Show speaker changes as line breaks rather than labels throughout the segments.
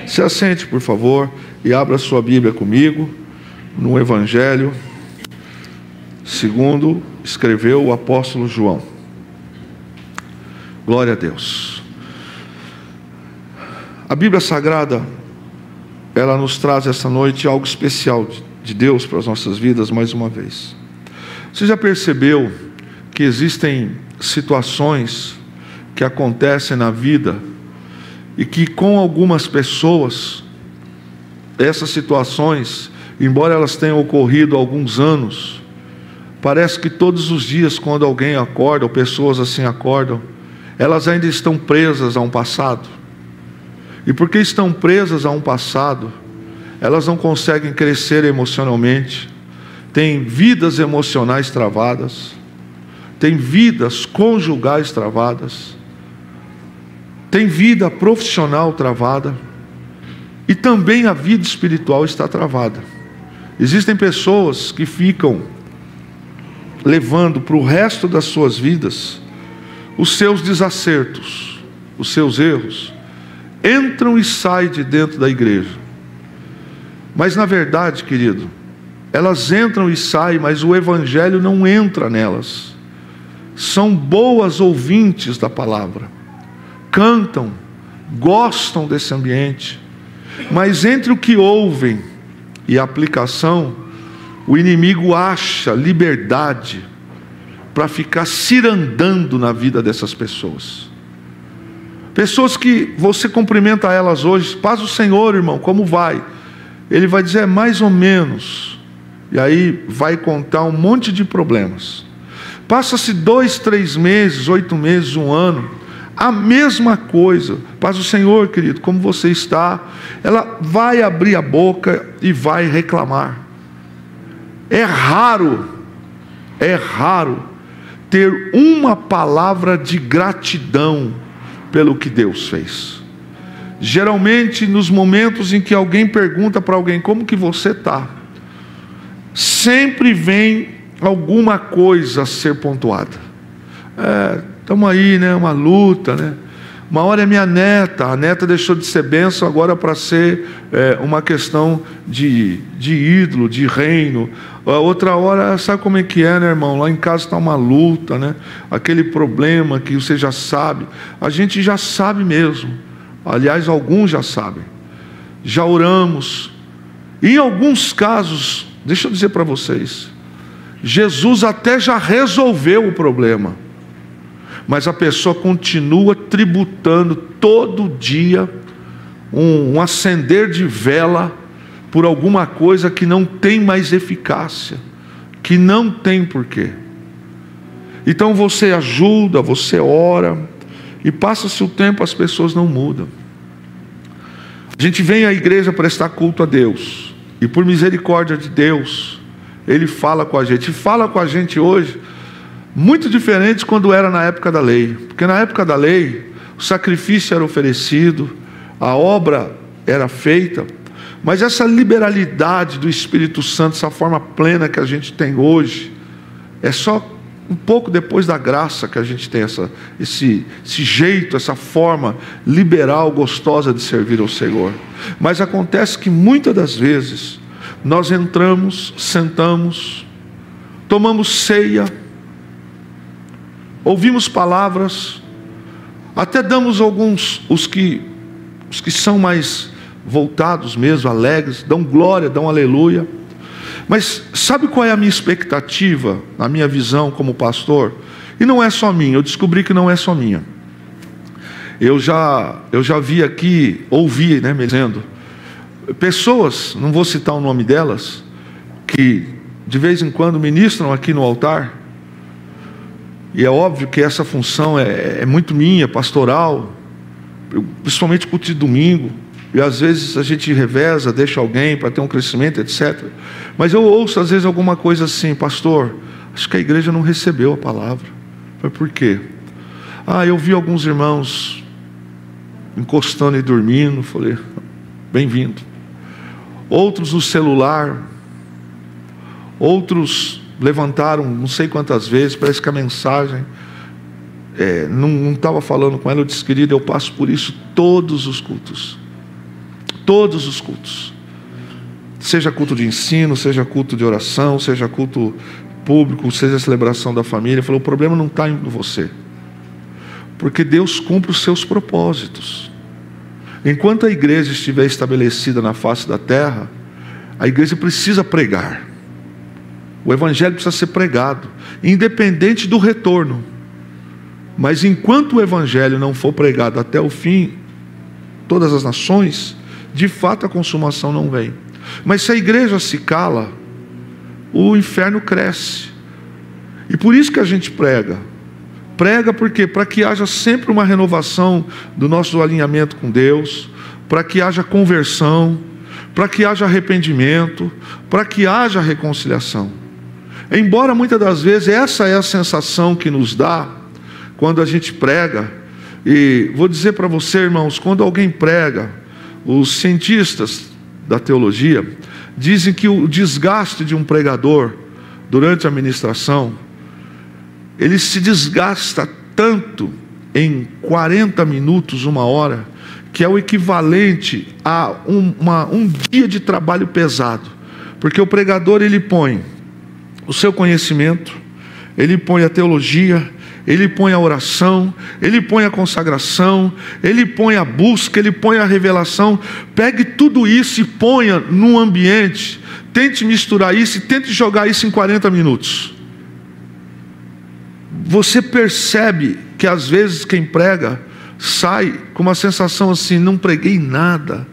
Se assente, por favor, e abra sua Bíblia comigo no Evangelho segundo escreveu o apóstolo João. Glória a Deus. A Bíblia Sagrada, ela nos traz essa noite algo especial de Deus para as nossas vidas mais uma vez. Você já percebeu que existem situações que acontecem na vida e que com algumas pessoas, essas situações, embora elas tenham ocorrido há alguns anos, parece que todos os dias quando alguém acorda, ou pessoas assim acordam, elas ainda estão presas a um passado. E porque estão presas a um passado, elas não conseguem crescer emocionalmente, têm vidas emocionais travadas, têm vidas conjugais travadas, têm vida profissional travada, e também a vida espiritual está travada. Existem pessoas que ficam levando para o resto das suas vidas os seus desacertos, os seus erros, entram e saem de dentro da igreja. Mas na verdade, querido, elas entram e saem, mas o Evangelho não entra nelas. São boas ouvintes da palavra, cantam, gostam desse ambiente, mas entre o que ouvem e a aplicação, o inimigo acha liberdade para ficar cirandando na vida dessas pessoas. Pessoas que você cumprimenta elas hoje, paz o Senhor, irmão, como vai? Ele vai dizer, mais ou menos. E aí vai contar um monte de problemas. Passa-se 2, 3 meses, 8 meses, 1 ano, a mesma coisa. Paz o Senhor, querido, como você está? Ela vai abrir a boca e vai reclamar. É raro ter uma palavra de gratidão pelo que Deus fez. Geralmente, nos momentos em que alguém pergunta para alguém, como que você está? Sempre vem alguma coisa a ser pontuada. Estamos aí, né? Uma luta, né? Uma hora é minha neta, a neta deixou de ser bênção agora para ser uma questão de ídolo, de reino. A outra hora, sabe como é que é, né, irmão? Lá em casa está uma luta, né? Aquele problema que você já sabe. A gente já sabe mesmo. Aliás, alguns já sabem. Já oramos. E em alguns casos, deixa eu dizer para vocês, Jesus até já resolveu o problema. Mas a pessoa continua tributando todo dia um acender de vela por alguma coisa que não tem mais eficácia, que não tem porquê. Então você ajuda, você ora, e passa-se o tempo, as pessoas não mudam. A gente vem à igreja prestar culto a Deus, e por misericórdia de Deus, Ele fala com a gente. E fala com a gente hoje muito diferente quando era na época da lei. Porque na época da lei, o sacrifício era oferecido, a obra era feita, mas essa liberalidade do Espírito Santo, essa forma plena que a gente tem hoje, é só um pouco depois da graça que a gente tem esse jeito, essa forma liberal, gostosa de servir ao Senhor. Mas acontece que muitas das vezes nós entramos, sentamos, tomamos ceia, ouvimos palavras, até damos alguns, os que são mais voltados mesmo, alegres, dão glória, dão aleluia. Mas sabe qual é a minha expectativa, a minha visão como pastor? E não é só minha, eu descobri que não é só minha. Eu já vi aqui, ouvi, né, me dizendo, pessoas, não vou citar o nome delas, que de vez em quando ministram aqui no altar. E é óbvio que essa função é muito minha, pastoral, principalmente culto de domingo, e às vezes a gente reveza, deixa alguém para ter um crescimento, etc. Mas eu ouço às vezes alguma coisa assim, pastor, acho que a igreja não recebeu a palavra. Mas por quê? Eu vi alguns irmãos encostando e dormindo, falei, bem-vindo. Outros no celular, outros levantaram não sei quantas vezes, parece que a mensagem não estava falando com ela. Eu disse, querida, eu passo por isso todos os cultos. todos os cultos. Seja culto de ensino, seja culto de oração, seja culto público, seja celebração da família. Ele falou, o problema não está em você. Porque Deus cumpre os seus propósitos. Enquanto a igreja estiver estabelecida na face da terra, a igreja precisa pregar. O evangelho precisa ser pregado, independente do retorno. Mas enquanto o evangelho não for pregado até o fim, todas as nações, de fato a consumação não vem. Mas se a igreja se cala, o inferno cresce. E por isso que a gente prega. Prega por quê? Para que haja sempre uma renovação do nosso alinhamento com Deus, para que haja conversão, para que haja arrependimento, para que haja reconciliação. Embora muitas das vezes essa é a sensação que nos dá quando a gente prega. E vou dizer para você, irmãos, quando alguém prega, os cientistas da teologia dizem que o desgaste de um pregador durante a ministração, ele se desgasta tanto em 40 minutos, 1 hora, que é o equivalente a um dia de trabalho pesado. Porque o pregador, ele põe o seu conhecimento, ele põe a teologia, ele põe a oração, ele põe a consagração, ele põe a busca, ele põe a revelação. Pegue tudo isso e ponha num ambiente, tente misturar isso e tente jogar isso em 40 minutos. Você percebe que às vezes quem prega sai com uma sensação assim, não preguei nada,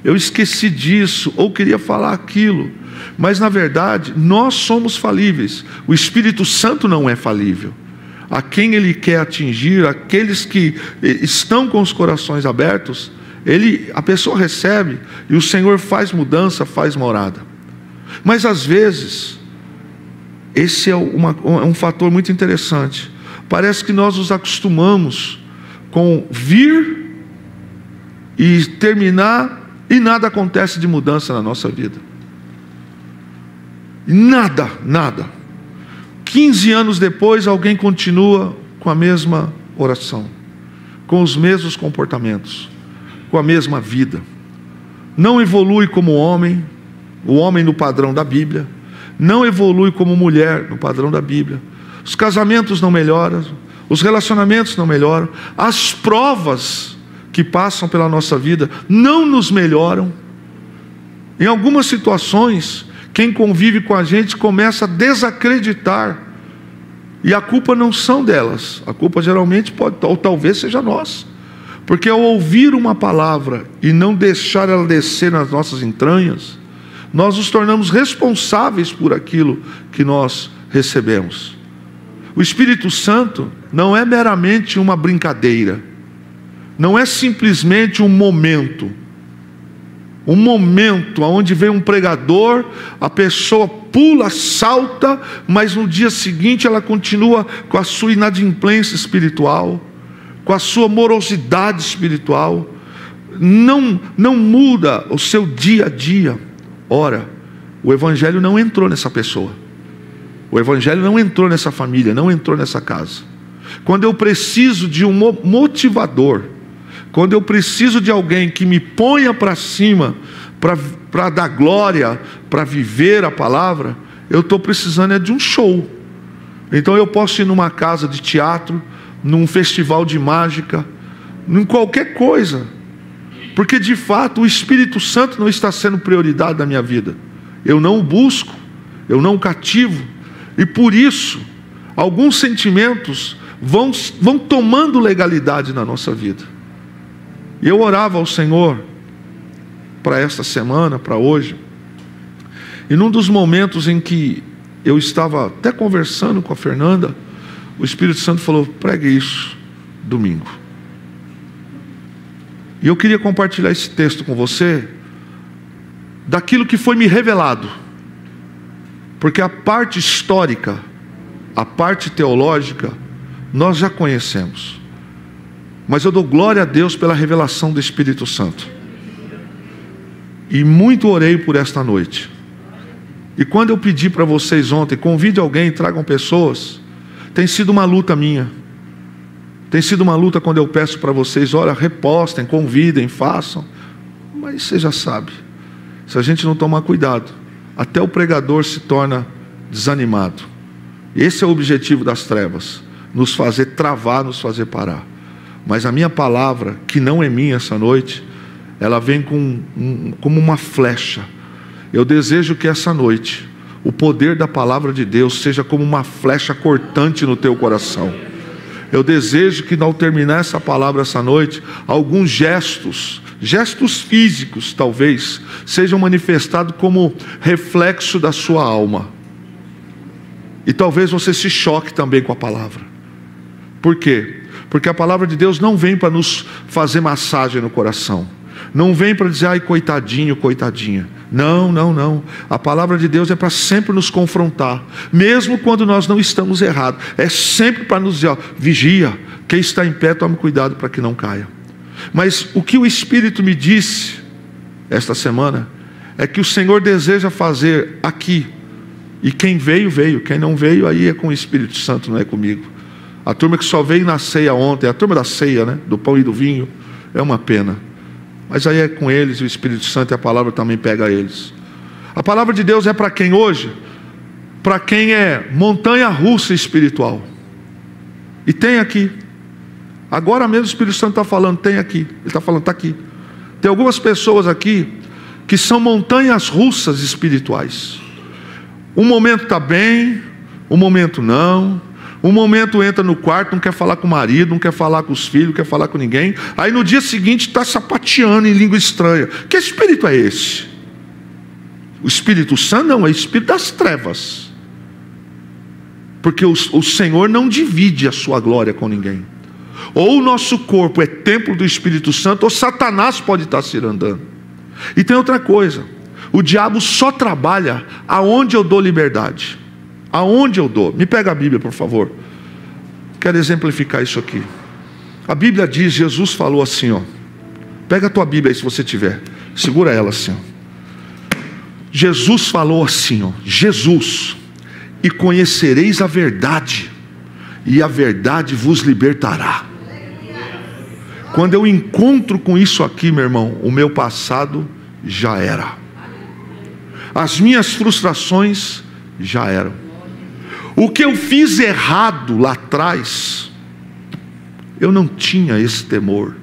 eu esqueci disso, ou queria falar aquilo. Mas na verdade, nós somos falíveis. O Espírito Santo não é falível. A quem Ele quer atingir, aqueles que estão com os corações abertos, a pessoa recebe e o Senhor faz mudança, faz morada. Mas às vezes, esse é um fator muito interessante. Parece que nós nos acostumamos com vir e terminar e nada acontece de mudança na nossa vida. Nada. 15 anos depois, alguém continua com a mesma oração, com os mesmos comportamentos, com a mesma vida. Não evolui como homem, o homem no padrão da Bíblia. Não evolui como mulher no padrão da Bíblia. Os casamentos não melhoram, os relacionamentos não melhoram, as provas que passam pela nossa vida não nos melhoram. Em algumas situações, quem convive com a gente começa a desacreditar. E a culpa não são delas. A culpa geralmente pode, ou talvez seja nossa. Porque ao ouvir uma palavra e não deixar ela descer nas nossas entranhas, nós nos tornamos responsáveis por aquilo que nós recebemos. O Espírito Santo não é meramente uma brincadeira. Não é simplesmente um momento onde vem um pregador, a pessoa pula, salta, mas no dia seguinte ela continua com a sua inadimplência espiritual, com a sua morosidade espiritual, não muda o seu dia a dia. Ora, o Evangelho não entrou nessa pessoa, o Evangelho não entrou nessa família, não entrou nessa casa. Quando eu preciso de um motivador, quando eu preciso de alguém que me ponha para cima, para dar glória, para viver a palavra, eu estou precisando de um show. Então eu posso ir numa casa de teatro, num festival de mágica, em qualquer coisa, porque de fato o Espírito Santo não está sendo prioridade da minha vida. Eu não o busco, eu não o cativo, e por isso alguns sentimentos vão tomando legalidade na nossa vida. E eu orava ao Senhor para esta semana, para hoje, e num dos momentos em que eu estava até conversando com a Fernanda, o Espírito Santo falou: pregue isso domingo. E eu queria compartilhar esse texto com você, daquilo que foi me revelado, porque a parte histórica, a parte teológica, nós já conhecemos. Mas eu dou glória a Deus pela revelação do Espírito Santo. E muito orei por esta noite. E quando eu pedi para vocês ontem, convide alguém, tragam pessoas, tem sido uma luta minha. Tem sido uma luta quando eu peço para vocês: olha, repostem, convidem, façam. mas você já sabe. Se a gente não tomar cuidado, até o pregador se torna desanimado. Esse é o objetivo das trevas, nos fazer travar, nos fazer parar. Mas a minha palavra, que não é minha essa noite, ela vem como uma flecha. Eu desejo que essa noite o poder da palavra de Deus seja como uma flecha cortante no teu coração. Eu desejo que, ao terminar essa palavra essa noite, alguns gestos físicos talvez, sejam manifestados como reflexo da sua alma. E talvez você se choque também com a palavra. Por quê? Porque a palavra de Deus não vem para nos fazer massagem no coração. Não vem para dizer, ai, coitadinho, coitadinha. Não, não, não. A palavra de Deus é para sempre nos confrontar, mesmo quando nós não estamos errados. É sempre para nos dizer, ó, vigia, quem está em pé, tome cuidado para que não caia. Mas o que o Espírito me disse esta semana é que o Senhor deseja fazer aqui. E quem veio, veio. Quem não veio, aí é com o Espírito Santo, não é comigo. A turma que só veio na ceia ontem, a turma da ceia, né, do pão e do vinho, é uma pena. Mas aí é com eles, o Espírito Santo e a palavra também pega eles. A palavra de Deus é para quem hoje? Para quem é montanha-russa espiritual. E tem aqui. Agora mesmo o Espírito Santo está falando, tem aqui. Ele está falando, está aqui. Tem algumas pessoas aqui que são montanhas russas espirituais. Um momento está bem, um momento não. Um momento entra no quarto, não quer falar com o marido, não quer falar com os filhos, não quer falar com ninguém. Aí no dia seguinte está sapateando em língua estranha. Que espírito é esse? O Espírito Santo não, é o espírito das trevas. Porque o Senhor não divide a sua glória com ninguém. Ou o nosso corpo é templo do Espírito Santo, ou Satanás pode estar se andando. E tem outra coisa. O diabo só trabalha aonde eu dou liberdade. Aonde eu dou? Me pega a Bíblia, por favor. Quero exemplificar isso aqui. A Bíblia diz, Jesus falou assim, ó. Pega a tua Bíblia aí se você tiver. Segura ela assim, ó. Jesus falou assim, ó. Jesus. E conhecereis a verdade, e a verdade vos libertará. Quando eu encontro com isso aqui, meu irmão, o meu passado já era. As minhas frustrações já eram. O que eu fiz errado lá atrás, eu não tinha esse temor,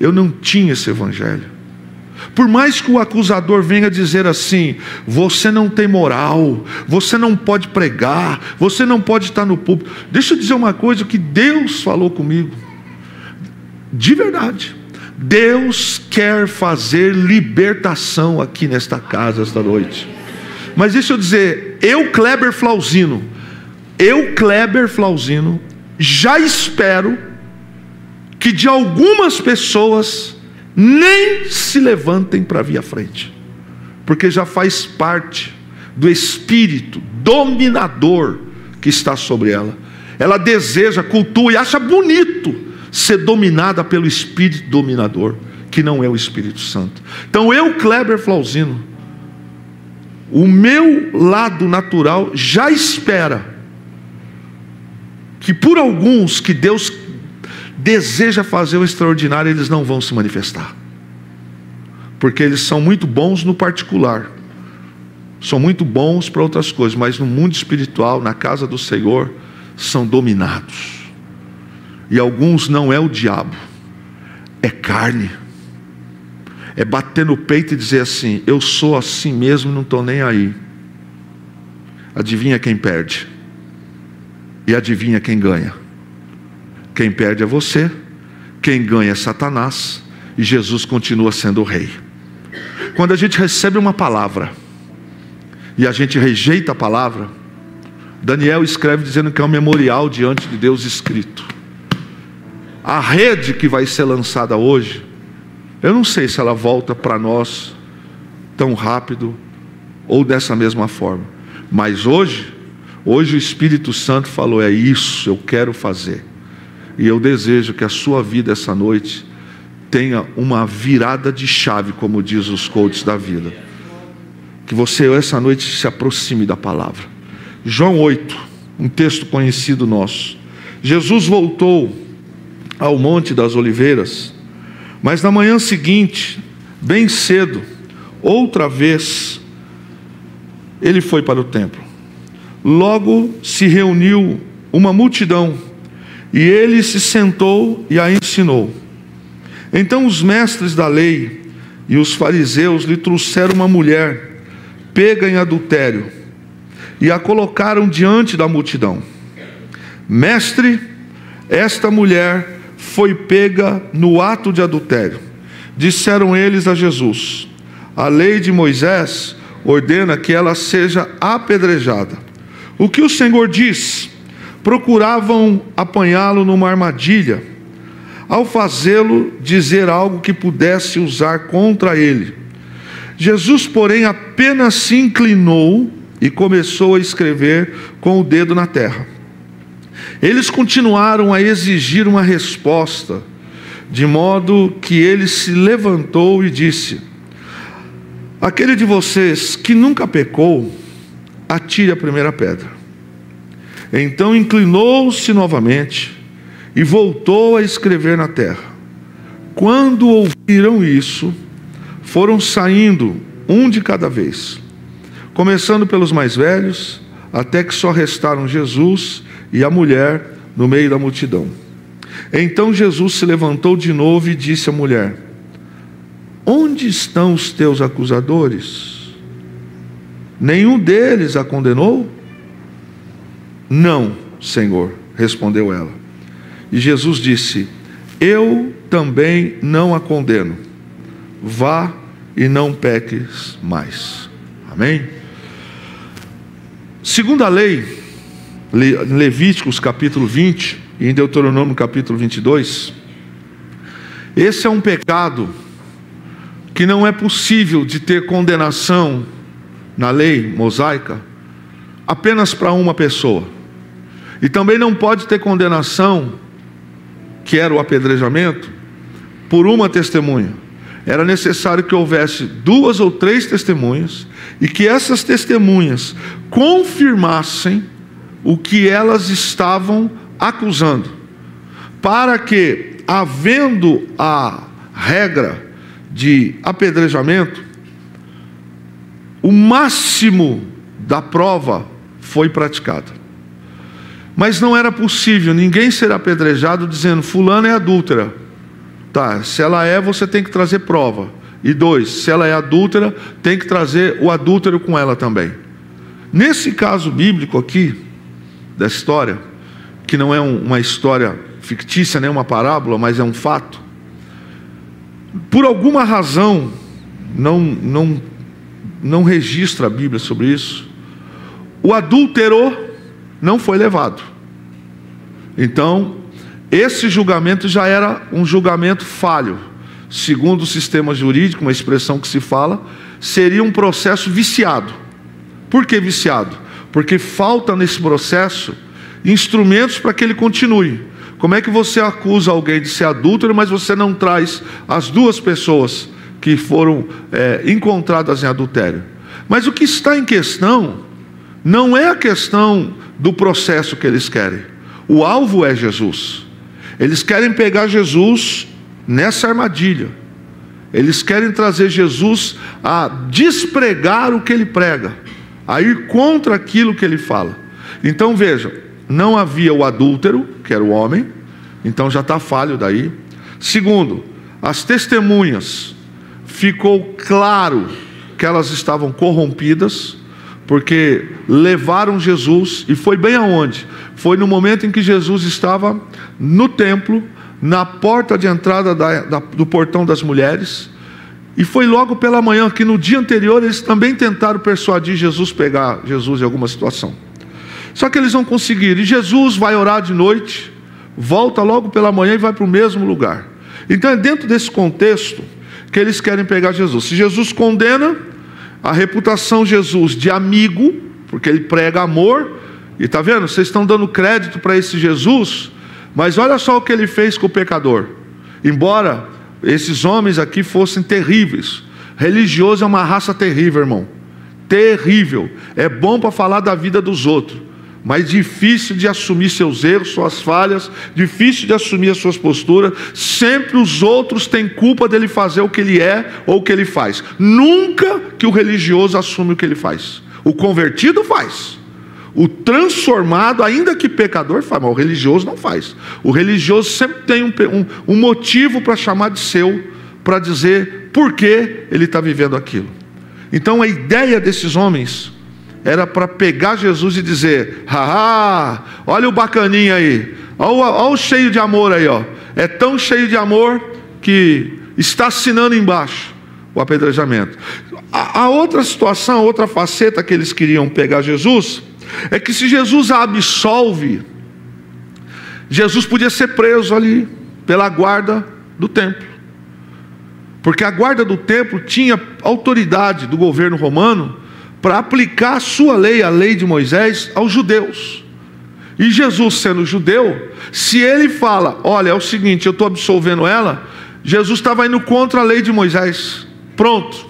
eu não tinha esse evangelho. Por mais que o acusador venha dizer assim, você não tem moral, você não pode pregar, você não pode estar no púlpito. Deixa eu dizer uma coisa que Deus falou comigo, de verdade. Deus quer fazer libertação aqui nesta casa esta noite. Mas deixa eu dizer, Kleber Flauzino, já espero que de algumas pessoas nem se levantem para vir à frente, porque já faz parte do espírito dominador que está sobre ela. Ela deseja, cultua e acha bonito ser dominada pelo espírito dominador, que não é o Espírito Santo. Então Kleber Flauzino, o meu lado natural já espera que por alguns que Deus deseja fazer o extraordinário, eles não vão se manifestar, porque eles são muito bons no particular, são muito bons para outras coisas, mas no mundo espiritual, na casa do Senhor, são dominados. E alguns não é o diabo, é carne, é bater no peito e dizer assim, eu sou assim mesmo, não estou nem aí. Adivinha quem perde? E adivinha quem ganha? Quem perde é você, quem ganha é Satanás, e Jesus continua sendo o rei. Quando a gente recebe uma palavra e a gente rejeita a palavra, Daniel escreve dizendo que é um memorial diante de Deus escrito. A rede que vai ser lançada hoje, eu não sei se ela volta para nós tão rápido ou dessa mesma forma, mas hoje o Espírito Santo falou, é isso, eu quero fazer. E eu desejo que a sua vida essa noite tenha uma virada de chave, como diz os coaches da vida. Que você essa noite se aproxime da palavra. João 8, um texto conhecido nosso. Jesus voltou ao Monte das Oliveiras, mas na manhã seguinte, bem cedo, outra vez, ele foi para o templo. Logo se reuniu uma multidão, e ele se sentou e a ensinou. Então os mestres da lei e os fariseus lhe trouxeram uma mulher pega em adultério, e a colocaram diante da multidão. Mestre, esta mulher foi pega no ato de adultério. Disseram eles a Jesus: a lei de Moisés ordena que ela seja apedrejada. O que o Senhor diz? Procuravam apanhá-lo numa armadilha, ao fazê-lo dizer algo que pudesse usar contra ele. Jesus, porém, apenas se inclinou e começou a escrever com o dedo na terra. Eles continuaram a exigir uma resposta, de modo que ele se levantou e disse: aquele de vocês que nunca pecou, atire a primeira pedra. Então inclinou-se novamente e voltou a escrever na terra. Quando ouviram isso, foram saindo um de cada vez, começando pelos mais velhos, até que só restaram Jesus e a mulher no meio da multidão. Então Jesus se levantou de novo e disse à mulher: onde estão os teus acusadores? Nenhum deles a condenou? Não, Senhor, respondeu ela. E Jesus disse: eu também não a condeno. Vá e não peques mais. Amém? Segundo a lei, em Levíticos capítulo 20 e em Deuteronômio capítulo 22, esse é um pecado que não é possível de ter condenação na lei mosaica apenas para uma pessoa. E também não pode ter condenação, que era o apedrejamento, por uma testemunha. Era necessário que houvesse 2 ou 3 testemunhas, e que essas testemunhas confirmassem o que elas estavam acusando, para que, havendo a regra de apedrejamento, o máximo da prova foi praticado. Mas não era possível ninguém ser apedrejado dizendo: fulano é adúltera. Tá, se ela é, você tem que trazer prova. E 2, se ela é adúltera, tem que trazer o adúltero com ela também. Nesse caso bíblico aqui, da história, que não é uma história fictícia, nem uma parábola, mas é um fato, por alguma razão, não registra a Bíblia sobre isso, o adúltero não foi levado. Então, esse julgamento já era um julgamento falho. Segundo o sistema jurídico, uma expressão que se fala, seria um processo viciado. Por que viciado? Porque falta nesse processo instrumentos para que ele continue. Como é que você acusa alguém de ser adúltero, mas você não traz as 2 pessoas que foram encontradas em adultério? Mas o que está em questão não é a questão do processo que eles querem. O alvo é Jesus. Eles querem pegar Jesus nessa armadilha. Eles querem trazer Jesus a despregar o que ele prega, a ir contra aquilo que ele fala. Então veja, não havia o adúltero, que era o homem, então já está falho daí. Segundo, as testemunhas, ficou claro que elas estavam corrompidas, porque levaram Jesus, e foi bem aonde? Foi no momento em que Jesus estava no templo, na porta de entrada do portão das mulheres, e foi logo pela manhã, que no dia anterior eles também tentaram persuadir Jesus, pegar Jesus em alguma situação. Só que eles não conseguiram, e Jesus vai orar de noite, volta logo pela manhã e vai para o mesmo lugar. Então é dentro desse contexto que eles querem pegar Jesus. Se Jesus condena, a reputação de Jesus de amigo, porque ele prega amor, e está vendo? Vocês estão dando crédito para esse Jesus, mas olha só o que ele fez com o pecador. Embora esses homens aqui fossem terríveis, religioso é uma raça terrível, irmão, terrível. É bom para falar da vida dos outros, mas difícil de assumir seus erros, suas falhas, difícil de assumir as suas posturas. Sempre os outros têm culpa dele fazer o que ele é ou o que ele faz. Nunca que o religioso assume o que ele faz. O convertido faz. O transformado, ainda que pecador, faz, mas o religioso não faz. O religioso sempre tem um motivo para chamar de seu, para dizer por que ele está vivendo aquilo. Então a ideia desses homens era para pegar Jesus e dizer: haha, olha o bacaninha aí, olha o cheio de amor aí, ó. É tão cheio de amor que está assinando embaixo o apedrejamento. A outra situação, a outra faceta que eles queriam pegar Jesus, é que se Jesus a absolve, Jesus podia ser preso ali pela guarda do templo, porque a guarda do templo tinha autoridade do governo romano para aplicar a sua lei, a lei de Moisés, aos judeus. E Jesus, sendo judeu, se ele fala: olha, é o seguinte, eu estou absolvendo ela, Jesus estava indo contra a lei de Moisés. Pronto,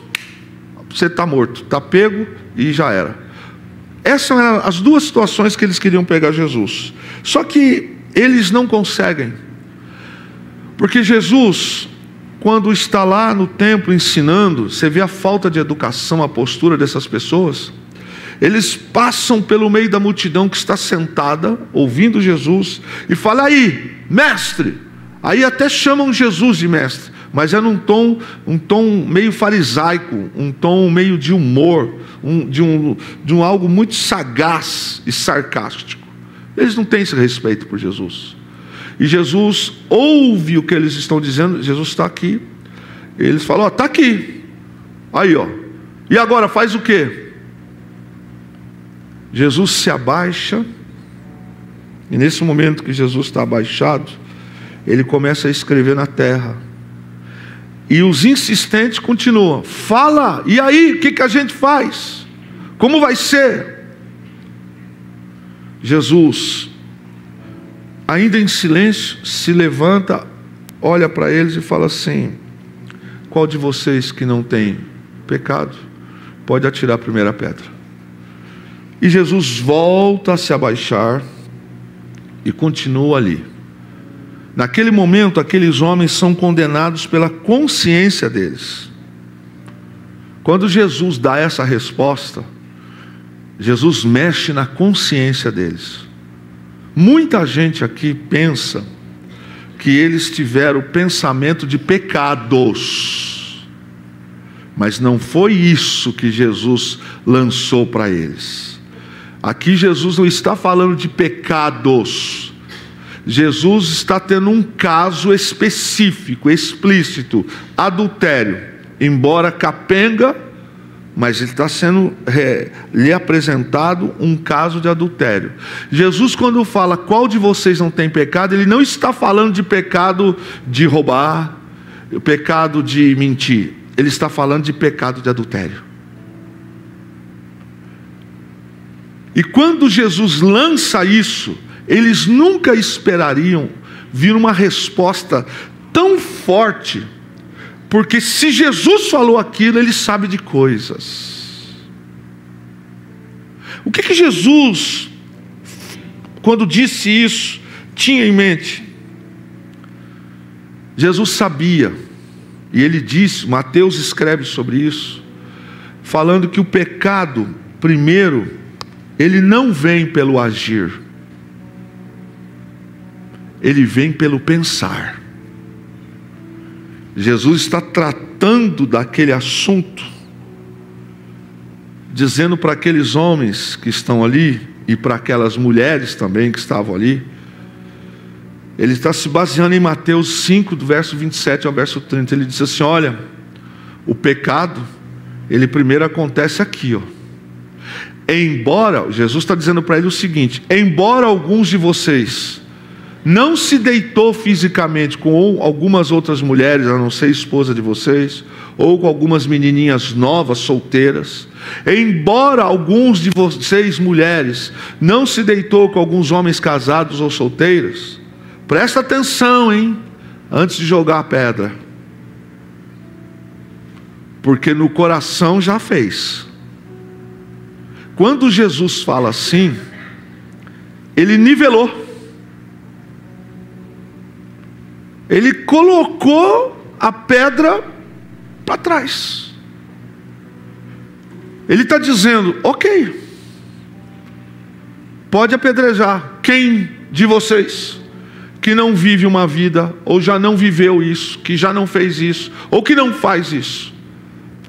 você está morto, está pego e já era. Essas eram as duas situações que eles queriam pegar Jesus. Só que eles não conseguem, porque Jesus, quando está lá no templo ensinando, você vê a falta de educação, a postura dessas pessoas. Eles passam pelo meio da multidão que está sentada, ouvindo Jesus, e falam: aí, mestre. Aí até chamam Jesus de mestre, mas é num tom meio farisaico, um tom meio de humor, de um algo muito sagaz e sarcástico. Eles não têm esse respeito por Jesus. E Jesus ouve o que eles estão dizendo. Jesus está aqui. Eles falam: ó, está aqui. Aí, ó. E agora faz o quê? Jesus se abaixa. E nesse momento que Jesus está abaixado, ele começa a escrever na terra. E os insistentes continuam: fala, e aí, o que a gente faz? Como vai ser? Jesus, ainda em silêncio, se levanta, olha para eles e fala assim: qual de vocês que não tem pecado pode atirar a primeira pedra? E Jesus volta a se abaixar e continua ali. Naquele momento, aqueles homens são condenados pela consciência deles. Quando Jesus dá essa resposta, Jesus mexe na consciência deles. Muita gente aqui pensa que eles tiveram o pensamento de pecados, mas não foi isso que Jesus lançou para eles. Aqui Jesus não está falando de pecados. Jesus está tendo um caso específico, explícito: adultério. Embora capenga, mas ele está sendo lhe apresentado um caso de adultério. Jesus, quando fala qual de vocês não tem pecado, ele não está falando de pecado de roubar, pecado de mentir. Ele está falando de pecado de adultério. E quando Jesus lança isso, eles nunca esperariam vir uma resposta tão forte, porque se Jesus falou aquilo, ele sabe de coisas. O que Jesus, quando disse isso, tinha em mente? Jesus sabia, e ele disse, Mateus escreve sobre isso, falando que o pecado, primeiro, ele não vem pelo agir, ele vem pelo pensar. Jesus está tratando daquele assunto, dizendo para aqueles homens que estão ali, e para aquelas mulheres também que estavam ali, ele está se baseando em Mateus 5, do verso 27 ao verso 30, ele diz assim: olha, o pecado, ele primeiro acontece aqui, ó. Embora, Jesus está dizendo para ele o seguinte: embora alguns de vocês não se deitou fisicamente com algumas outras mulheres, a não ser esposa de vocês, ou com algumas menininhas novas, solteiras, embora alguns de vocês, mulheres, não se deitou com alguns homens casados ou solteiros, presta atenção, hein, antes de jogar a pedra, porque no coração já fez. Quando Jesus fala assim, ele nivelou. Ele colocou a pedra para trás. Ele está dizendo: ok, pode apedrejar. Quem de vocês que não vive uma vida, ou já não viveu isso, que já não fez isso, ou que não faz isso,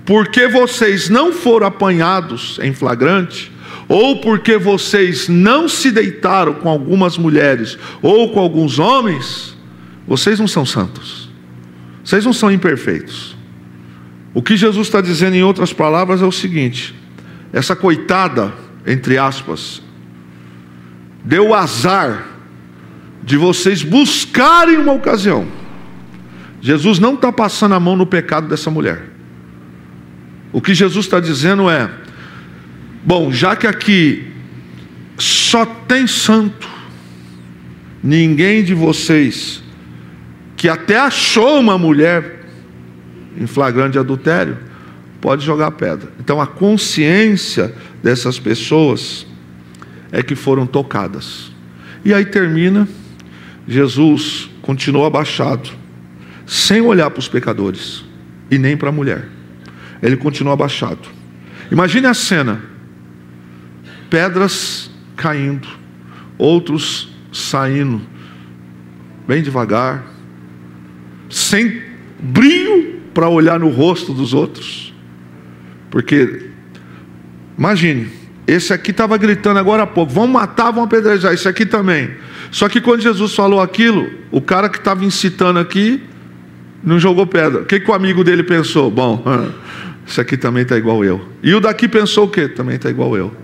porque vocês não foram apanhados em flagrante, ou porque vocês não se deitaram com algumas mulheres, ou com alguns homens, vocês não são santos, vocês não são imperfeitos. O que Jesus está dizendo, em outras palavras, é o seguinte: essa coitada, entre aspas, deu o azar de vocês buscarem uma ocasião. Jesus não está passando a mão no pecado dessa mulher. O que Jesus está dizendo é: bom, já que aqui só tem santo, ninguém de vocês que até achou uma mulher em flagrante adultério pode jogar pedra. Então a consciência dessas pessoas é que foram tocadas. E aí termina. Jesus continuou abaixado, sem olhar para os pecadores e nem para a mulher. Ele continuou abaixado. Imagine a cena: pedras caindo, outros saindo bem devagar, sem brilho para olhar no rosto dos outros. Porque imagine, esse aqui estava gritando agora há pouco: vamos matar, vamos apedrejar. Esse aqui também. Só que quando Jesus falou aquilo, o cara que estava incitando aqui não jogou pedra. O que o amigo dele pensou? Bom, esse aqui também está igual eu. E o daqui pensou o quê? Também está igual eu.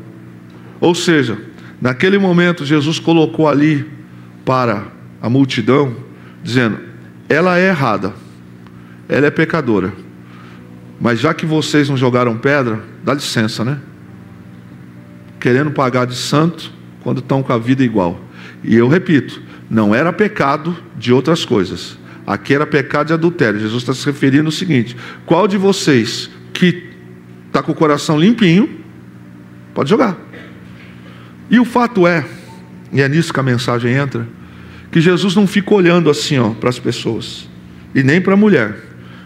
Ou seja, naquele momento Jesus colocou ali para a multidão, dizendo: ela é errada, ela é pecadora, mas já que vocês não jogaram pedra, dá licença, né? Querendo pagar de santo quando estão com a vida igual. E eu repito, não era pecado de outras coisas, aqui era pecado de adultério. Jesus está se referindo ao seguinte: qual de vocês que está com o coração limpinho pode jogar? E o fato é, e é nisso que a mensagem entra, que Jesus não fica olhando assim para as pessoas, e nem para a mulher.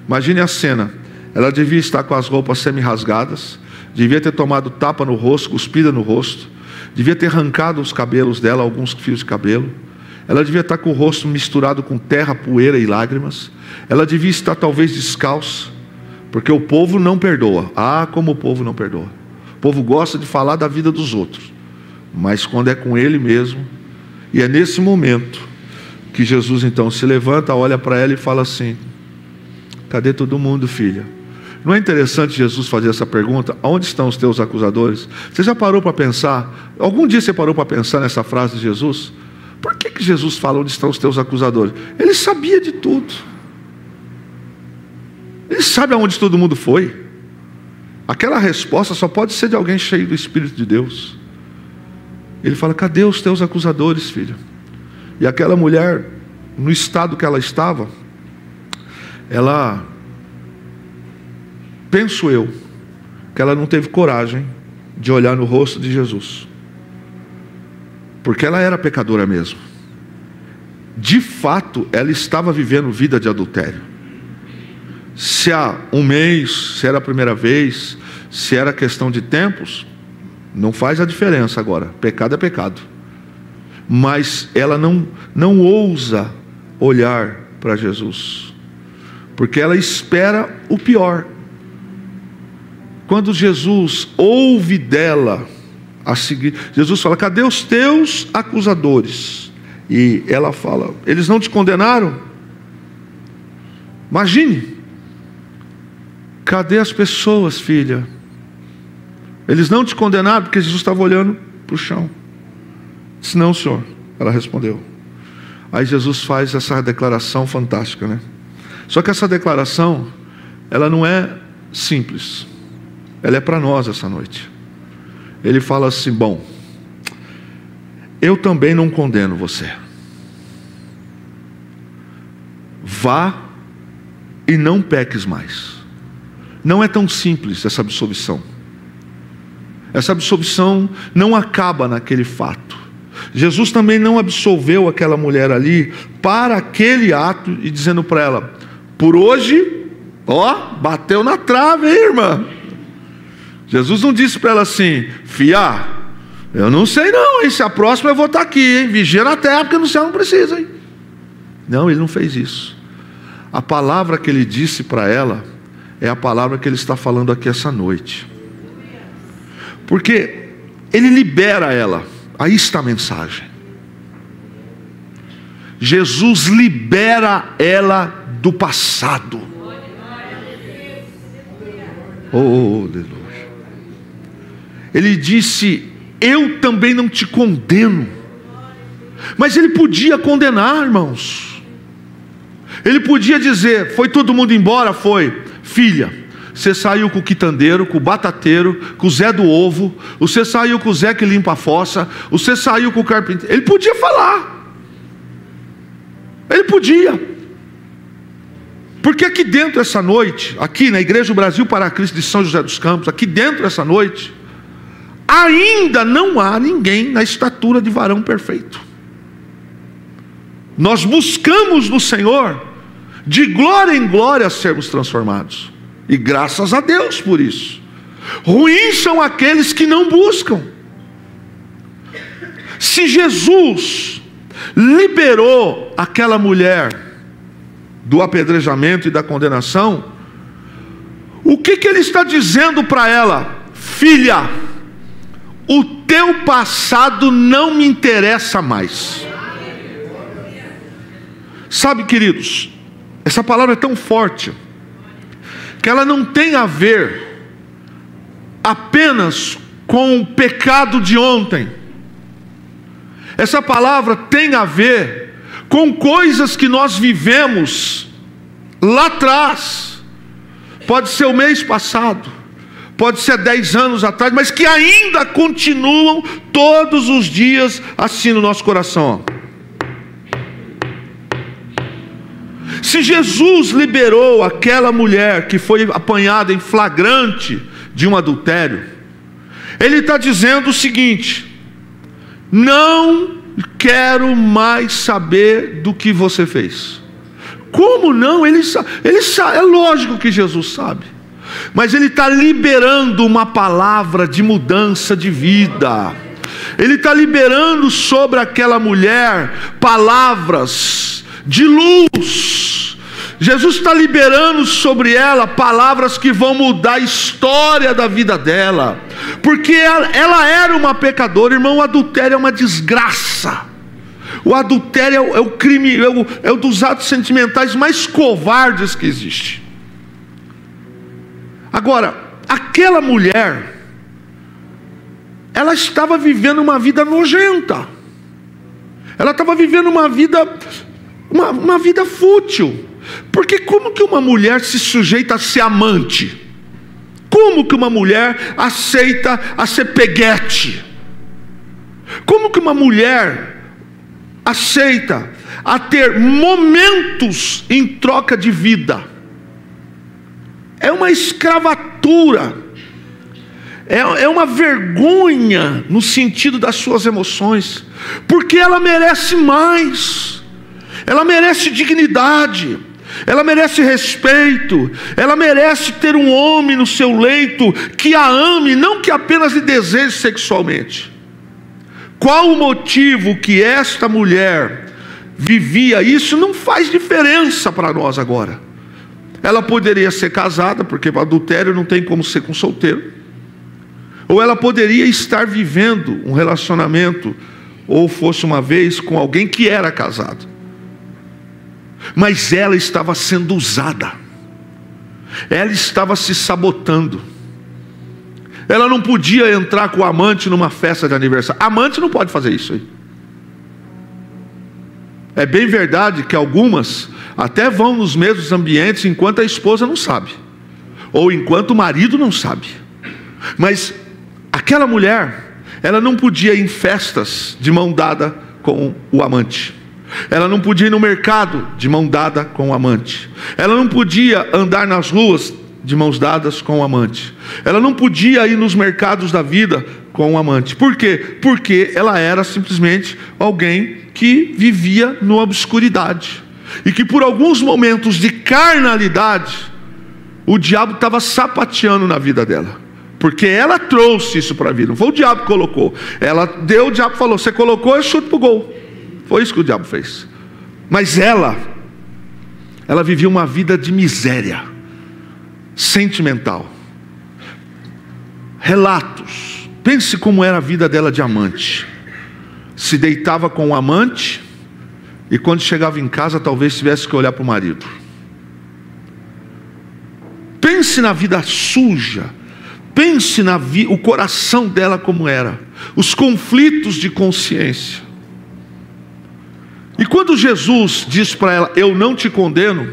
Imagine a cena: ela devia estar com as roupas semi-rasgadas, devia ter tomado tapa no rosto, cuspida no rosto, devia ter arrancado os cabelos dela, alguns fios de cabelo. Ela devia estar com o rosto misturado com terra, poeira e lágrimas. Ela devia estar talvez descalça, porque o povo não perdoa. Ah, como o povo não perdoa. O povo gosta de falar da vida dos outros, mas quando é com ele mesmo. E é nesse momento que Jesus então se levanta, olha para ela e fala assim: cadê todo mundo, filha? Não é interessante Jesus fazer essa pergunta? Onde estão os teus acusadores? Você já parou para pensar? Algum dia você parou para pensar nessa frase de Jesus? Por que Jesus fala: onde estão os teus acusadores? Ele sabia de tudo. Ele sabe aonde todo mundo foi. Aquela resposta só pode ser de alguém cheio do Espírito de Deus. Ele fala: cadê os teus acusadores, filho? E aquela mulher, no estado que ela estava, ela, penso eu, que ela não teve coragem de olhar no rosto de Jesus, porque ela era pecadora mesmo. De fato, ela estava vivendo vida de adultério. Se há um mês, se era a primeira vez, se era questão de tempos, não faz a diferença agora. Pecado é pecado. Mas ela não ousa olhar para Jesus, porque ela espera o pior. Quando Jesus ouve dela a seguir, Jesus fala: cadê os teus acusadores? E ela fala: eles não te condenaram? Imagine, cadê as pessoas, filha? Eles não te condenaram? Porque Jesus estava olhando para o chão. Disse: não, Senhor. Ela respondeu. Aí Jesus faz essa declaração fantástica, né? Só que essa declaração, ela não é simples. Ela é para nós essa noite. Ele fala assim: bom, eu também não condeno você. Vá e não peques mais. Não é tão simples essa absolvição. Essa absolvição não acaba naquele fato. Jesus também não absolveu aquela mulher ali para aquele ato e dizendo para ela: por hoje, ó, bateu na trave, hein, irmã? Jesus não disse para ela assim: fia, eu não sei não, hein? Se a próxima eu vou estar aqui, hein? Vigia na terra, porque no céu não precisa, hein? Não, ele não fez isso. A palavra que ele disse para ela é a palavra que ele está falando aqui essa noite. Porque ele libera ela. Aí está a mensagem. Jesus libera ela do passado. Oh, aleluia. Ele disse: eu também não te condeno. Mas ele podia condenar, irmãos. Ele podia dizer: foi todo mundo embora? Foi. Filha, você saiu com o quitandeiro, com o batateiro, com o Zé do ovo, você saiu com o Zé que limpa a fossa, você saiu com o carpinteiro. Ele podia falar. Ele podia. Porque aqui dentro essa noite, aqui na Igreja do Brasil para Cristo de São José dos Campos, aqui dentro essa noite, ainda não há ninguém na estatura de varão perfeito. Nós buscamos no Senhor, de glória em glória, sermos transformados. E graças a Deus por isso. Ruins são aqueles que não buscam. Se Jesus liberou aquela mulher do apedrejamento e da condenação, o que ele está dizendo para ela? Filha, o teu passado não me interessa mais. Sabe, queridos, essa palavra é tão forte que ela não tem a ver apenas com o pecado de ontem. Essa palavra tem a ver com coisas que nós vivemos lá atrás. Pode ser o mês passado, pode ser 10 anos atrás, mas que ainda continuam todos os dias assim no nosso coração. Se Jesus liberou aquela mulher que foi apanhada em flagrante de um adultério, ele está dizendo o seguinte: não quero mais saber do que você fez. Como não? Ele sabe, é lógico que Jesus sabe, mas ele está liberando uma palavra de mudança de vida. Ele está liberando sobre aquela mulher palavras de luz. Jesus está liberando sobre ela palavras que vão mudar a história da vida dela, porque ela era uma pecadora. Irmão, o adultério é uma desgraça. O adultério é o crime, é um dos atos sentimentais mais covardes que existe. Agora, aquela mulher, ela estava vivendo uma vida nojenta. Ela estava vivendo uma vida fútil. Porque como que uma mulher se sujeita a ser amante? Como que uma mulher aceita a ser peguete? Como que uma mulher aceita a ter momentos em troca de vida? É uma escravatura. É uma vergonha no sentido das suas emoções. Porque ela merece mais. Ela merece dignidade. Ela merece respeito. Ela merece ter um homem no seu leito que a ame, não que apenas lhe deseje sexualmente. Qual o motivo que esta mulher vivia isso não faz diferença para nós agora. Ela poderia ser casada, porque adultério não tem como ser com solteiro. Ou ela poderia estar vivendo um relacionamento, ou fosse uma vez com alguém que era casado. Mas ela estava sendo usada. Ela estava se sabotando. Ela não podia entrar com o amante numa festa de aniversário. Amante não pode fazer isso aí. É bem verdade que algumas até vão nos mesmos ambientes enquanto a esposa não sabe, ou enquanto o marido não sabe. Mas aquela mulher, ela não podia ir em festas de mão dada com o amante. Ela não podia ir no mercado de mão dada com o amante. Ela não podia andar nas ruas de mãos dadas com o amante. Ela não podia ir nos mercados da vida com o amante. Por quê? Porque ela era simplesmente alguém que vivia na obscuridade. E que por alguns momentos de carnalidade, o diabo estava sapateando na vida dela. Porque ela trouxe isso para a vida. Não foi o diabo que colocou. Ela deu, o diabo falou, você colocou, eu chuto pro gol. Foi isso que o diabo fez. Mas ela vivia uma vida de miséria sentimental. Relatos. Pense como era a vida dela de amante. Se deitava com o amante e quando chegava em casa talvez tivesse que olhar para o marido. Pense na vida suja. Pense o coração dela como era. Os conflitos de consciência. E quando Jesus diz para ela, eu não te condeno,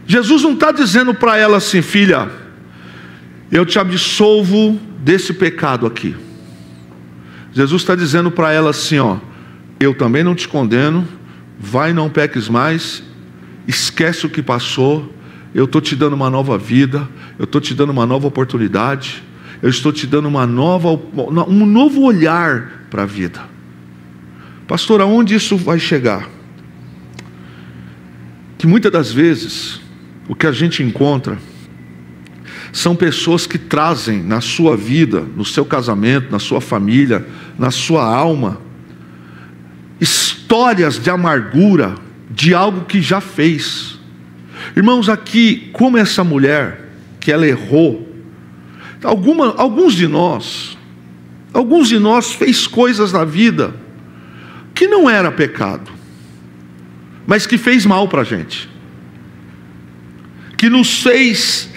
Jesus não está dizendo para ela assim, filha, eu te absolvo desse pecado aqui. Jesus está dizendo para ela assim, ó, eu também não te condeno, vai e não peques mais, esquece o que passou, eu estou te dando uma nova vida, eu estou te dando uma nova oportunidade, eu estou te dando um novo olhar para a vida. Pastor, aonde isso vai chegar? Que muitas das vezes, o que a gente encontra, são pessoas que trazem na sua vida, no seu casamento, na sua família, na sua alma, histórias de amargura, de algo que já fez. Irmãos, aqui, como essa mulher, que ela errou, alguns de nós fez coisas na vida, que não era pecado, mas que fez mal para a gente, que nos fez,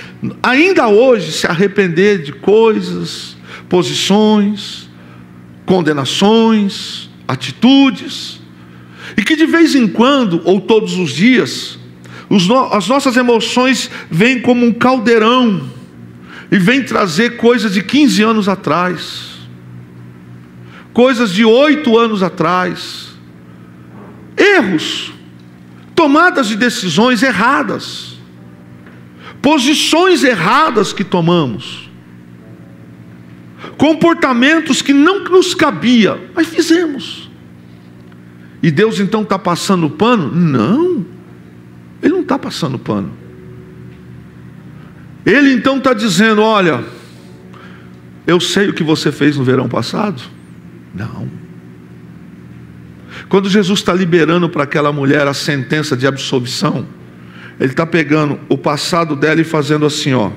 ainda hoje, se arrepender de coisas, posições, condenações, atitudes, e que de vez em quando, ou todos os dias, as nossas emoções vêm como um caldeirão, e vêm trazer coisas de 15 anos atrás, coisas de 8 anos atrás, erros, tomadas de decisões erradas, posições erradas que tomamos, comportamentos que não nos cabia, mas fizemos. E Deus então está passando pano? Não, Ele não está passando pano. Ele então está dizendo, olha, eu sei o que você fez no verão passado. Não. Quando Jesus está liberando para aquela mulher a sentença de absolvição, Ele está pegando o passado dela e fazendo assim, ó.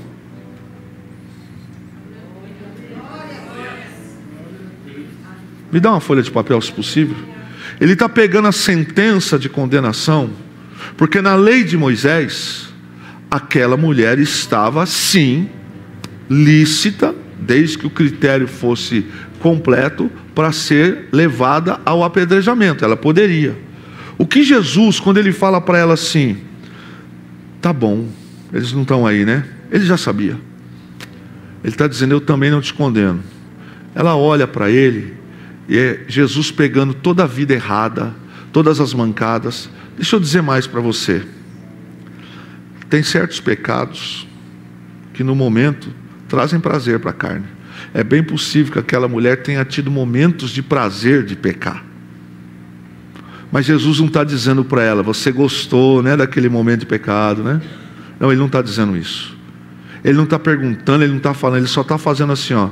Me dá uma folha de papel, se possível. Ele está pegando a sentença de condenação, porque na lei de Moisés, aquela mulher estava sim lícita, desde que o critério fosse completo, para ser levada ao apedrejamento. Ela poderia. O que Jesus, quando Ele fala para ela assim, tá bom, eles não estão aí, né? Ele já sabia. Ele está dizendo, eu também não te condeno. Ela olha para Ele, e é Jesus pegando toda a vida errada, todas as mancadas. Deixa eu dizer mais para você. Tem certos pecados que no momento trazem prazer para a carne. É bem possível que aquela mulher tenha tido momentos de prazer de pecar. Mas Jesus não está dizendo para ela, você gostou, né, daquele momento de pecado, né? Não, Ele não está dizendo isso. Ele não está perguntando, Ele não está falando, Ele só está fazendo assim, ó.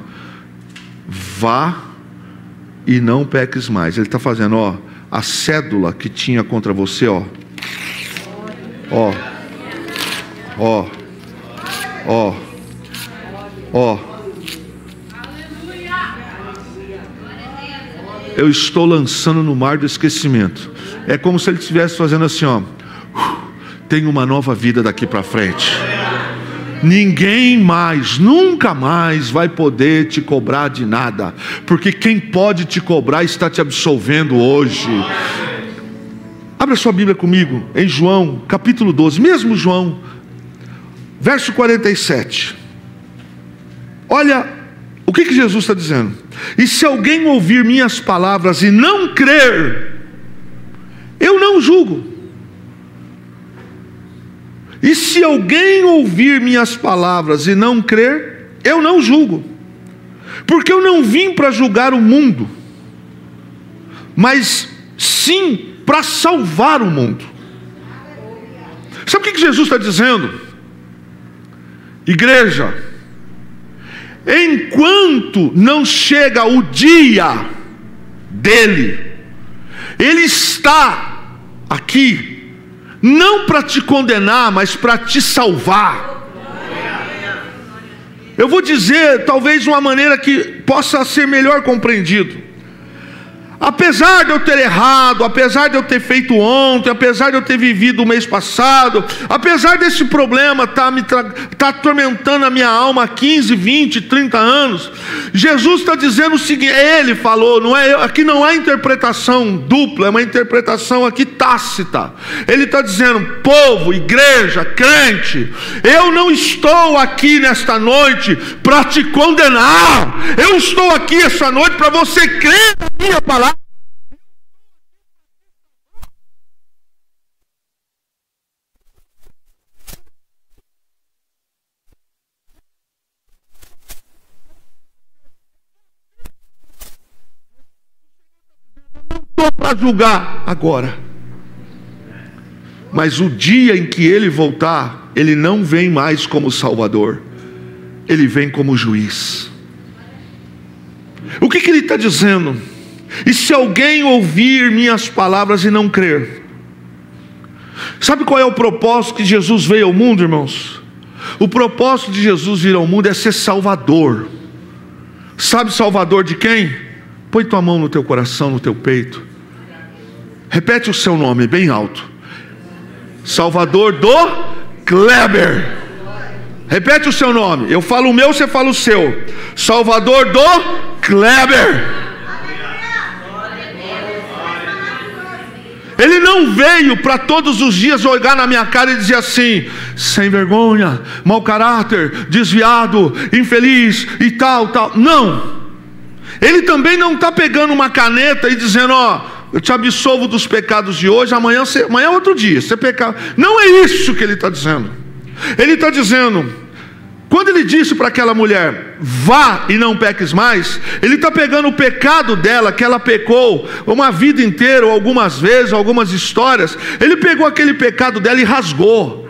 Vá e não peques mais. Ele está fazendo, ó, a cédula que tinha contra você, ó. Ó. Ó. Ó. Ó. Eu estou lançando no mar do esquecimento. É como se Ele estivesse fazendo assim, ó. Tem uma nova vida daqui para frente. Ninguém mais, nunca mais vai poder te cobrar de nada, porque quem pode te cobrar está te absolvendo hoje. Abra sua Bíblia comigo em João capítulo 12, mesmo João, verso 47. Olha o que Jesus está dizendo. E se alguém ouvir minhas palavras e não crer, eu não julgo. E se alguém ouvir minhas palavras e não crer, eu não julgo, porque eu não vim para julgar o mundo, mas sim para salvar o mundo. Sabe o que Jesus está dizendo? Igreja, enquanto não chega o dia dele, ele está aqui, não para te condenar, mas para te salvar. Eu vou dizer, talvez de uma maneira que possa ser melhor compreendido. Apesar de eu ter errado, apesar de eu ter feito ontem, apesar de eu ter vivido o mês passado, apesar desse problema estar atormentando a minha alma há 15, 20, 30 anos, Jesus está dizendo o seguinte, ele falou, não é eu, aqui não há interpretação dupla, é uma interpretação aqui tácita. Ele está dizendo, povo, igreja, crente, eu não estou aqui nesta noite para te condenar, eu estou aqui esta noite para você crer na minha palavra. Não estou para julgar agora, mas o dia em que ele voltar, ele não vem mais como Salvador, ele vem como juiz. O que ele está dizendo? E se alguém ouvir minhas palavras e não crer? Sabe qual é o propósito que Jesus veio ao mundo, irmãos? O propósito de Jesus vir ao mundo é ser Salvador. Sabe Salvador de quem? Põe tua mão no teu coração, no teu peito. Repete o seu nome bem alto. Salvador do Kleber. Repete o seu nome. Eu falo o meu, você fala o seu. Salvador do Kleber. Ele não veio para todos os dias olhar na minha cara e dizer assim: sem vergonha, mau caráter, desviado, infeliz e tal, tal. Não. Ele também não está pegando uma caneta e dizendo: ó, eu te absolvo dos pecados de hoje, amanhã é outro dia, você pecar. Não é isso que ele está dizendo. Ele está dizendo, quando ele disse para aquela mulher, vá e não peques mais, ele está pegando o pecado dela, que ela pecou uma vida inteira, ou algumas vezes, algumas histórias. Ele pegou aquele pecado dela e rasgou.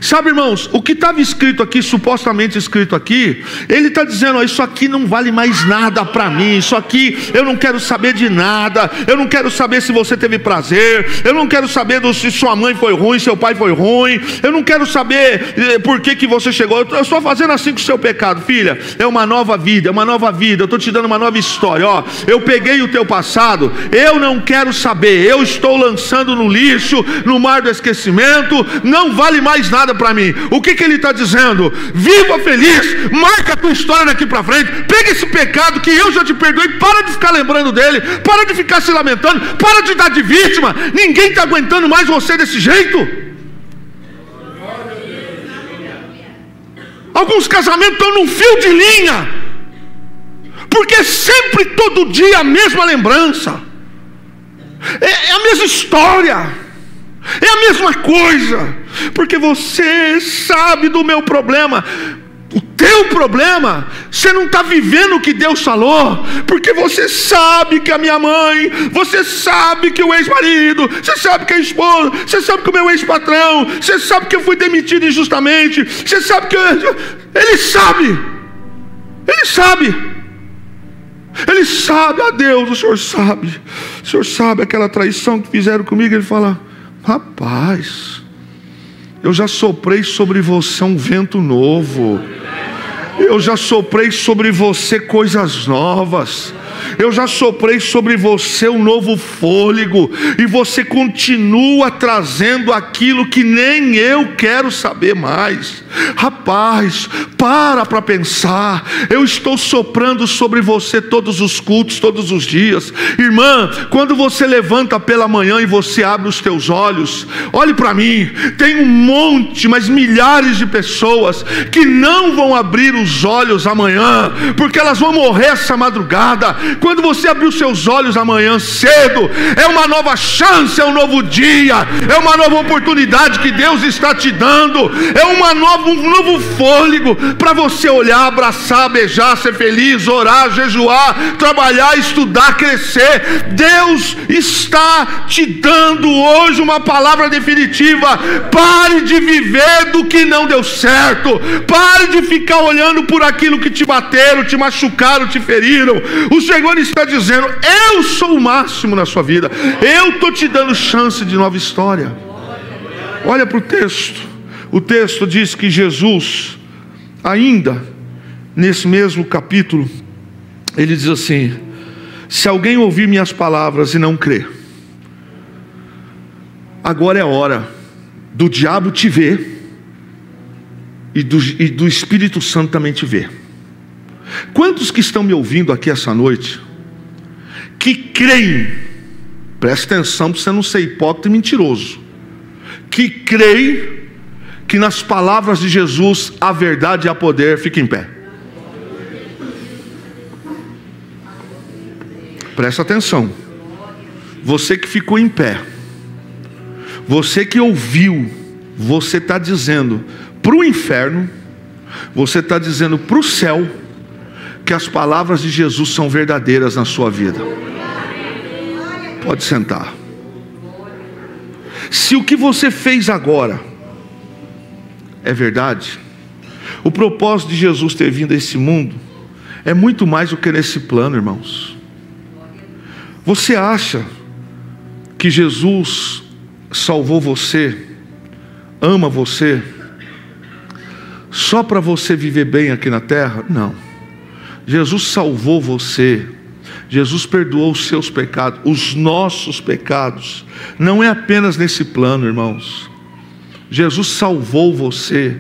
Sabe, irmãos, o que estava escrito aqui, supostamente escrito aqui, ele está dizendo: ó, isso aqui não vale mais nada para mim, isso aqui eu não quero saber de nada, eu não quero saber se você teve prazer, eu não quero saber se sua mãe foi ruim, seu pai foi ruim, eu não quero saber por que você chegou, eu estou fazendo assim com o seu pecado, filha, é uma nova vida, eu estou te dando uma nova história, ó, eu peguei o teu passado, eu não quero saber, eu estou lançando no lixo, no mar do esquecimento, não vale mais nada para mim. O que ele está dizendo? Viva feliz, marca a tua história daqui para frente, pega esse pecado que eu já te perdoei, para de ficar lembrando dele, para de ficar se lamentando, para de dar de vítima, ninguém está aguentando mais você desse jeito. Alguns casamentos estão num fio de linha, porque sempre, todo dia, a mesma lembrança, é a mesma história, é a mesma coisa, porque você sabe do meu problema. O teu problema, você não está vivendo o que Deus falou, porque você sabe que a minha mãe, você sabe que o ex-marido, você sabe que a esposa, você sabe que o meu ex-patrão, você sabe que eu fui demitido injustamente, você sabe que ele sabe, ele sabe, a Deus, o Senhor sabe aquela traição que fizeram comigo. Ele fala: rapaz, eu já soprei sobre você um vento novo, eu já soprei sobre você coisas novas, eu já soprei sobre você um novo fôlego, e você continua trazendo aquilo que nem eu quero saber mais. Rapaz, para pensar, eu estou soprando sobre você todos os cultos, todos os dias. Irmã, quando você levanta pela manhã e você abre os teus olhos, olhe para mim, tem um monte, mas milhares de pessoas que não vão abrir os olhos amanhã, porque elas vão morrer essa madrugada. Quando você abrir os seus olhos amanhã cedo, é uma nova chance, é um novo dia, é uma nova oportunidade que Deus está te dando, é um novo fôlego para você olhar, abraçar, beijar, ser feliz, orar, jejuar, trabalhar, estudar, crescer. Deus está te dando hoje uma palavra definitiva. Pare de viver do que não deu certo. Pare de ficar olhando por aquilo que te bateram, te machucaram, te feriram. O Senhor está dizendo: eu sou o máximo na sua vida. Eu estou te dando chance de nova história. Olha para o texto. O texto diz que Jesus, ainda nesse mesmo capítulo, ele diz assim: se alguém ouvir minhas palavras e não crer, agora é hora do diabo te ver e do Espírito Santo também te ver. Quantos que estão me ouvindo aqui essa noite que creem, presta atenção para você não ser hipócrita e mentiroso, que creem que nas palavras de Jesus há verdade e há poder? Fique em pé. Presta atenção. Você que ficou em pé, você que ouviu, você está dizendo para o inferno, você está dizendo para o céu, que as palavras de Jesus são verdadeiras na sua vida. Pode sentar. Se o que você fez agora é verdade, o propósito de Jesus ter vindo a esse mundo é muito mais do que nesse plano, irmãos. Você acha que Jesus salvou você, ama você, só para você viver bem aqui na terra? Não. Jesus salvou você, Jesus perdoou os seus pecados, os nossos pecados. Não é apenas nesse plano, irmãos. Jesus salvou você,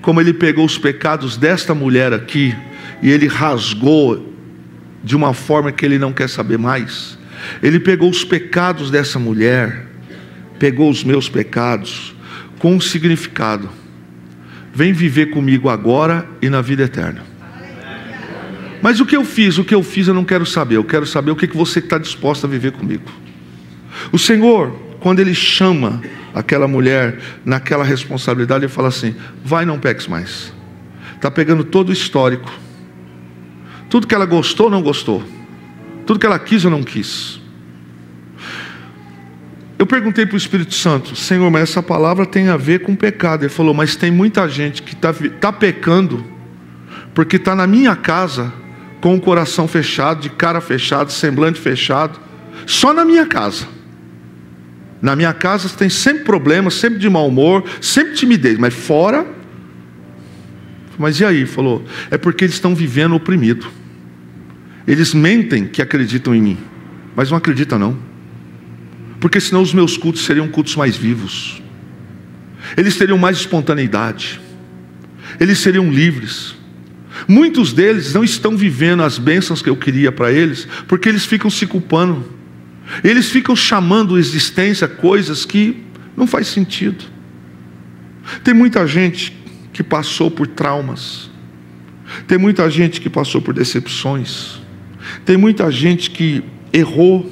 como Ele pegou os pecados desta mulher aqui, e Ele rasgou de uma forma que Ele não quer saber mais. Ele pegou os pecados dessa mulher, pegou os meus pecados, com um significado: vem viver comigo agora e na vida eterna. Mas o que eu fiz? O que eu fiz eu não quero saber. Eu quero saber o que você está disposto a viver comigo. O Senhor, quando Ele chama aquela mulher naquela responsabilidade, Ele fala assim: vai, não peques mais. Está pegando todo o histórico, tudo que ela gostou ou não gostou, tudo que ela quis ou não quis. Eu perguntei para o Espírito Santo: Senhor, mas essa palavra tem a ver com pecado. Ele falou: mas tem muita gente que está pecando porque está na minha casa com o coração fechado, de cara fechada, semblante fechado, só na minha casa. Na minha casa tem sempre problemas, sempre de mau humor, sempre timidez, mas fora. Mas e aí? Falou: é porque eles estão vivendo oprimido. Eles mentem que acreditam em mim, mas não acreditam não, porque senão os meus cultos seriam cultos mais vivos, eles teriam mais espontaneidade, eles seriam livres. Muitos deles não estão vivendo as bênçãos que eu queria para eles, porque eles ficam se culpando, eles ficam chamando a existência coisas que não faz sentido. Tem muita gente que passou por traumas, tem muita gente que passou por decepções, tem muita gente que errou,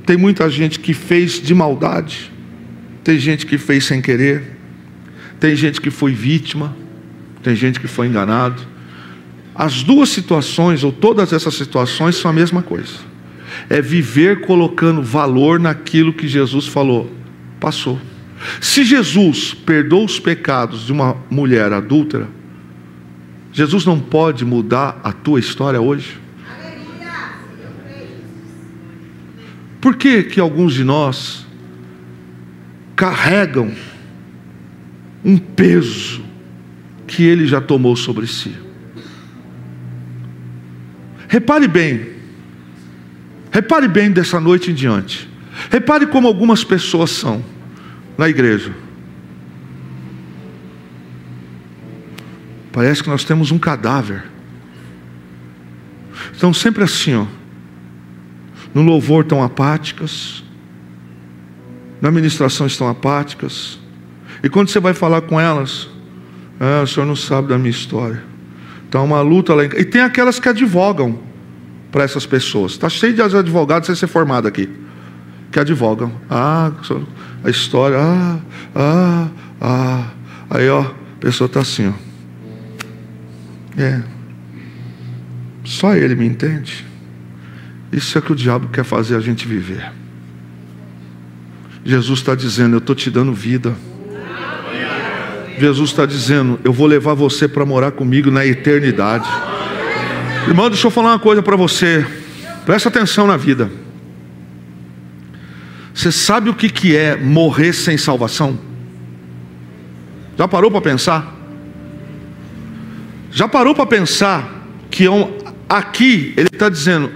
tem muita gente que fez de maldade, tem gente que fez sem querer, tem gente que foi vítima, tem gente que foi enganado. As duas situações, ou todas essas situações, são a mesma coisa. É viver colocando valor naquilo que Jesus falou. Passou. Se Jesus perdoou os pecados de uma mulher adúltera, Jesus não pode mudar a tua história hoje? Por que que alguns de nós carregam um peso que Ele já tomou sobre si? Repare bem dessa noite em diante. Repare como algumas pessoas são na igreja. Parece que nós temos um cadáver. Estão sempre assim, ó. No louvor estão apáticas, na ministração estão apáticas, e quando você vai falar com elas: o senhor não sabe da minha história, está uma luta lá em casa. E tem aquelas que advogam: para essas pessoas. Está cheio de advogados sem ser formado aqui, que advogam. A história, aí ó, a pessoa está assim, ó. Só ele me entende. Isso é que o diabo quer fazer a gente viver. Jesus está dizendo, eu estou te dando vida. Jesus está dizendo, eu vou levar você para morar comigo na eternidade. Irmão, deixa eu falar uma coisa para você. Presta atenção na vida. Você sabe o que é morrer sem salvação? Já parou para pensar? Já parou para pensar que aqui ele está dizendo,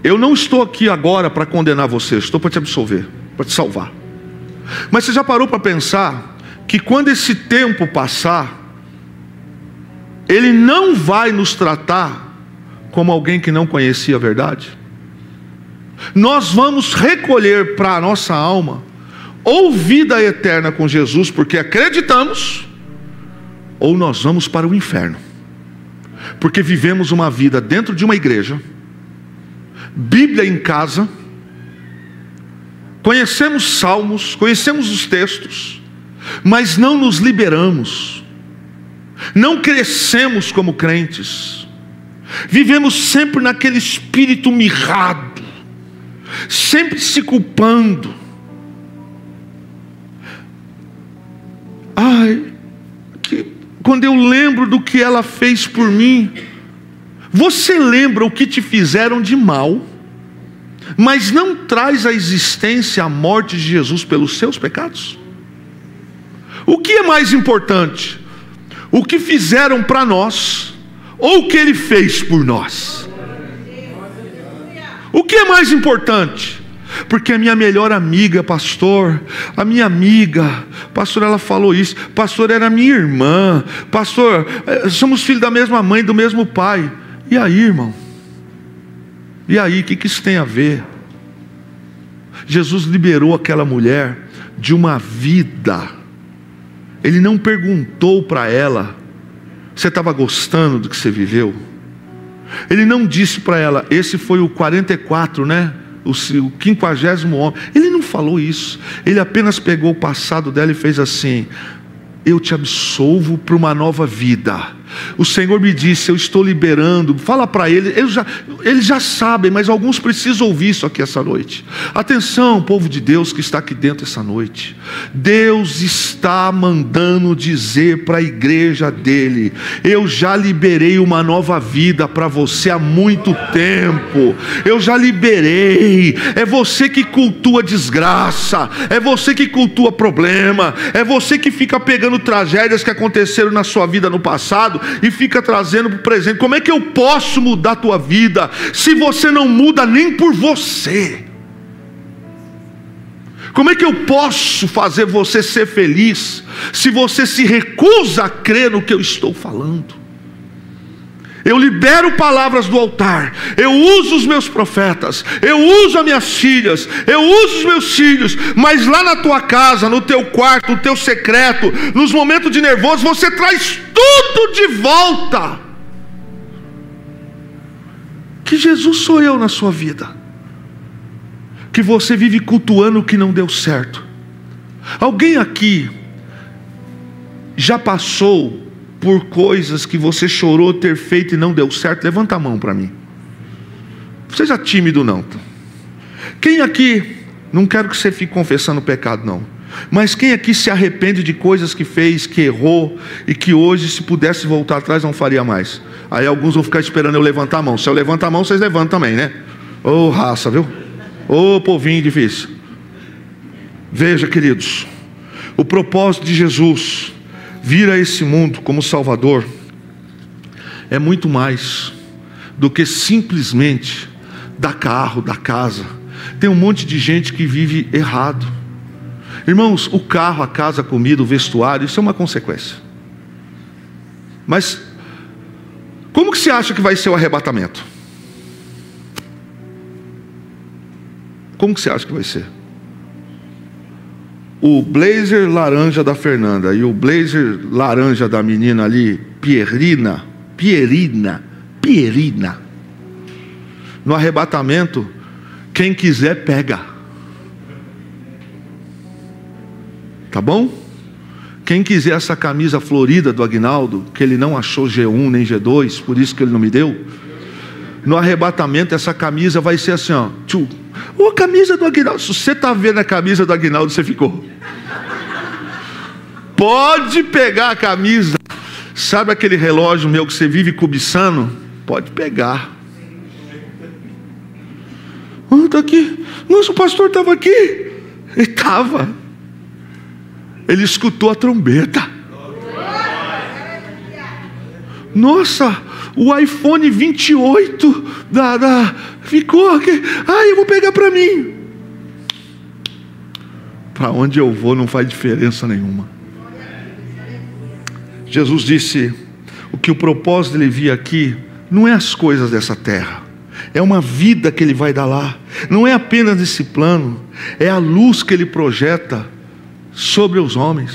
eu não estou aqui agora para condenar você, estou para te absolver, para te salvar. Mas você já parou para pensar que quando esse tempo passar, ele não vai nos tratar como alguém que não conhecia a verdade? Nós vamos recolher para a nossa alma ou vida eterna com Jesus, porque acreditamos, ou nós vamos para o inferno, porque vivemos uma vida dentro de uma igreja, Bíblia em casa, conhecemos salmos, conhecemos os textos, mas não nos liberamos, não crescemos como crentes, vivemos sempre naquele espírito mirrado, sempre se culpando. Quando eu lembro do que ela fez por mim. Você lembra o que te fizeram de mal, mas não traz à existência a morte de Jesus pelos seus pecados? O que é mais importante? O que fizeram para nós, ou o que Ele fez por nós? O que é mais importante? Porque a minha melhor amiga, pastor, a minha amiga, pastor, ela falou isso, pastor, era minha irmã, pastor, somos filhos da mesma mãe, do mesmo pai. E aí, irmão? E aí, o que isso tem a ver? Jesus liberou aquela mulher de uma vida. Ele não perguntou para ela, você estava gostando do que você viveu? Ele não disse para ela, esse foi o 44, né? O 50º homem. Ele não falou isso. Ele apenas pegou o passado dela e fez assim: eu te absolvo para uma nova vida. O Senhor me disse, eu estou liberando. Fala para ele, eles já sabem, mas alguns precisam ouvir isso aqui essa noite. Atenção, povo de Deus que está aqui dentro essa noite. Deus está mandando dizer para a igreja dele: eu já liberei uma nova vida para você há muito tempo. Eu já liberei. É você que cultua desgraça, é você que cultua problema, é você que fica pegando tragédias que aconteceram na sua vida no passado e fica trazendo para o presente. Como é que eu posso mudar a tua vida se você não muda nem por você? Como é que eu posso fazer você ser feliz se você se recusa a crer no que eu estou falando? Eu libero palavras do altar, eu uso os meus profetas, eu uso as minhas filhas, eu uso os meus filhos, mas lá na tua casa, no teu quarto, no teu secreto, nos momentos de nervoso, você traz tudo de volta. Que Jesus sou eu na sua vida, que você vive cultuando o que não deu certo. Alguém aqui já passou por coisas que você chorou ter feito e não deu certo? Levanta a mão para mim. Não seja tímido não. Quem aqui, não quero que você fique confessando pecado não, mas quem aqui se arrepende de coisas que fez, que errou, e que hoje, se pudesse voltar atrás, não faria mais? Aí alguns vão ficar esperando eu levantar a mão. Se eu levantar a mão, vocês levantam também, né? Ô raça, viu? Ô povinho difícil. Veja, queridos, o propósito de Jesus vir a esse mundo como Salvador é muito mais do que simplesmente dar carro, dar casa. Tem um monte de gente que vive errado. Irmãos, o carro, a casa, a comida, o vestuário, isso é uma consequência. Mas como que você acha que vai ser o arrebatamento? Como que você acha que vai ser? O blazer laranja da Fernanda e o blazer laranja da menina ali, Pierina, No arrebatamento, quem quiser pega. Tá bom? Quem quiser essa camisa florida do Aguinaldo, que ele não achou G1 nem G2, por isso que ele não me deu. No arrebatamento, essa camisa vai ser assim, ó. Ô, camisa do Aguinaldo. Se você está vendo a camisa do Aguinaldo, você ficou. Pode pegar a camisa. Sabe aquele relógio meu que você vive cobiçando? Pode pegar. Está aqui. Nossa, o pastor estava aqui. Ele estava. Ele escutou a trombeta. Nossa, o iPhone 28 ficou aqui. Eu vou pegar para mim. Para onde eu vou não faz diferença nenhuma. Jesus disse: o que o propósito dele vir aqui não é as coisas dessa terra, é uma vida que ele vai dar lá. Não é apenas esse plano, é a luz que ele projeta sobre os homens.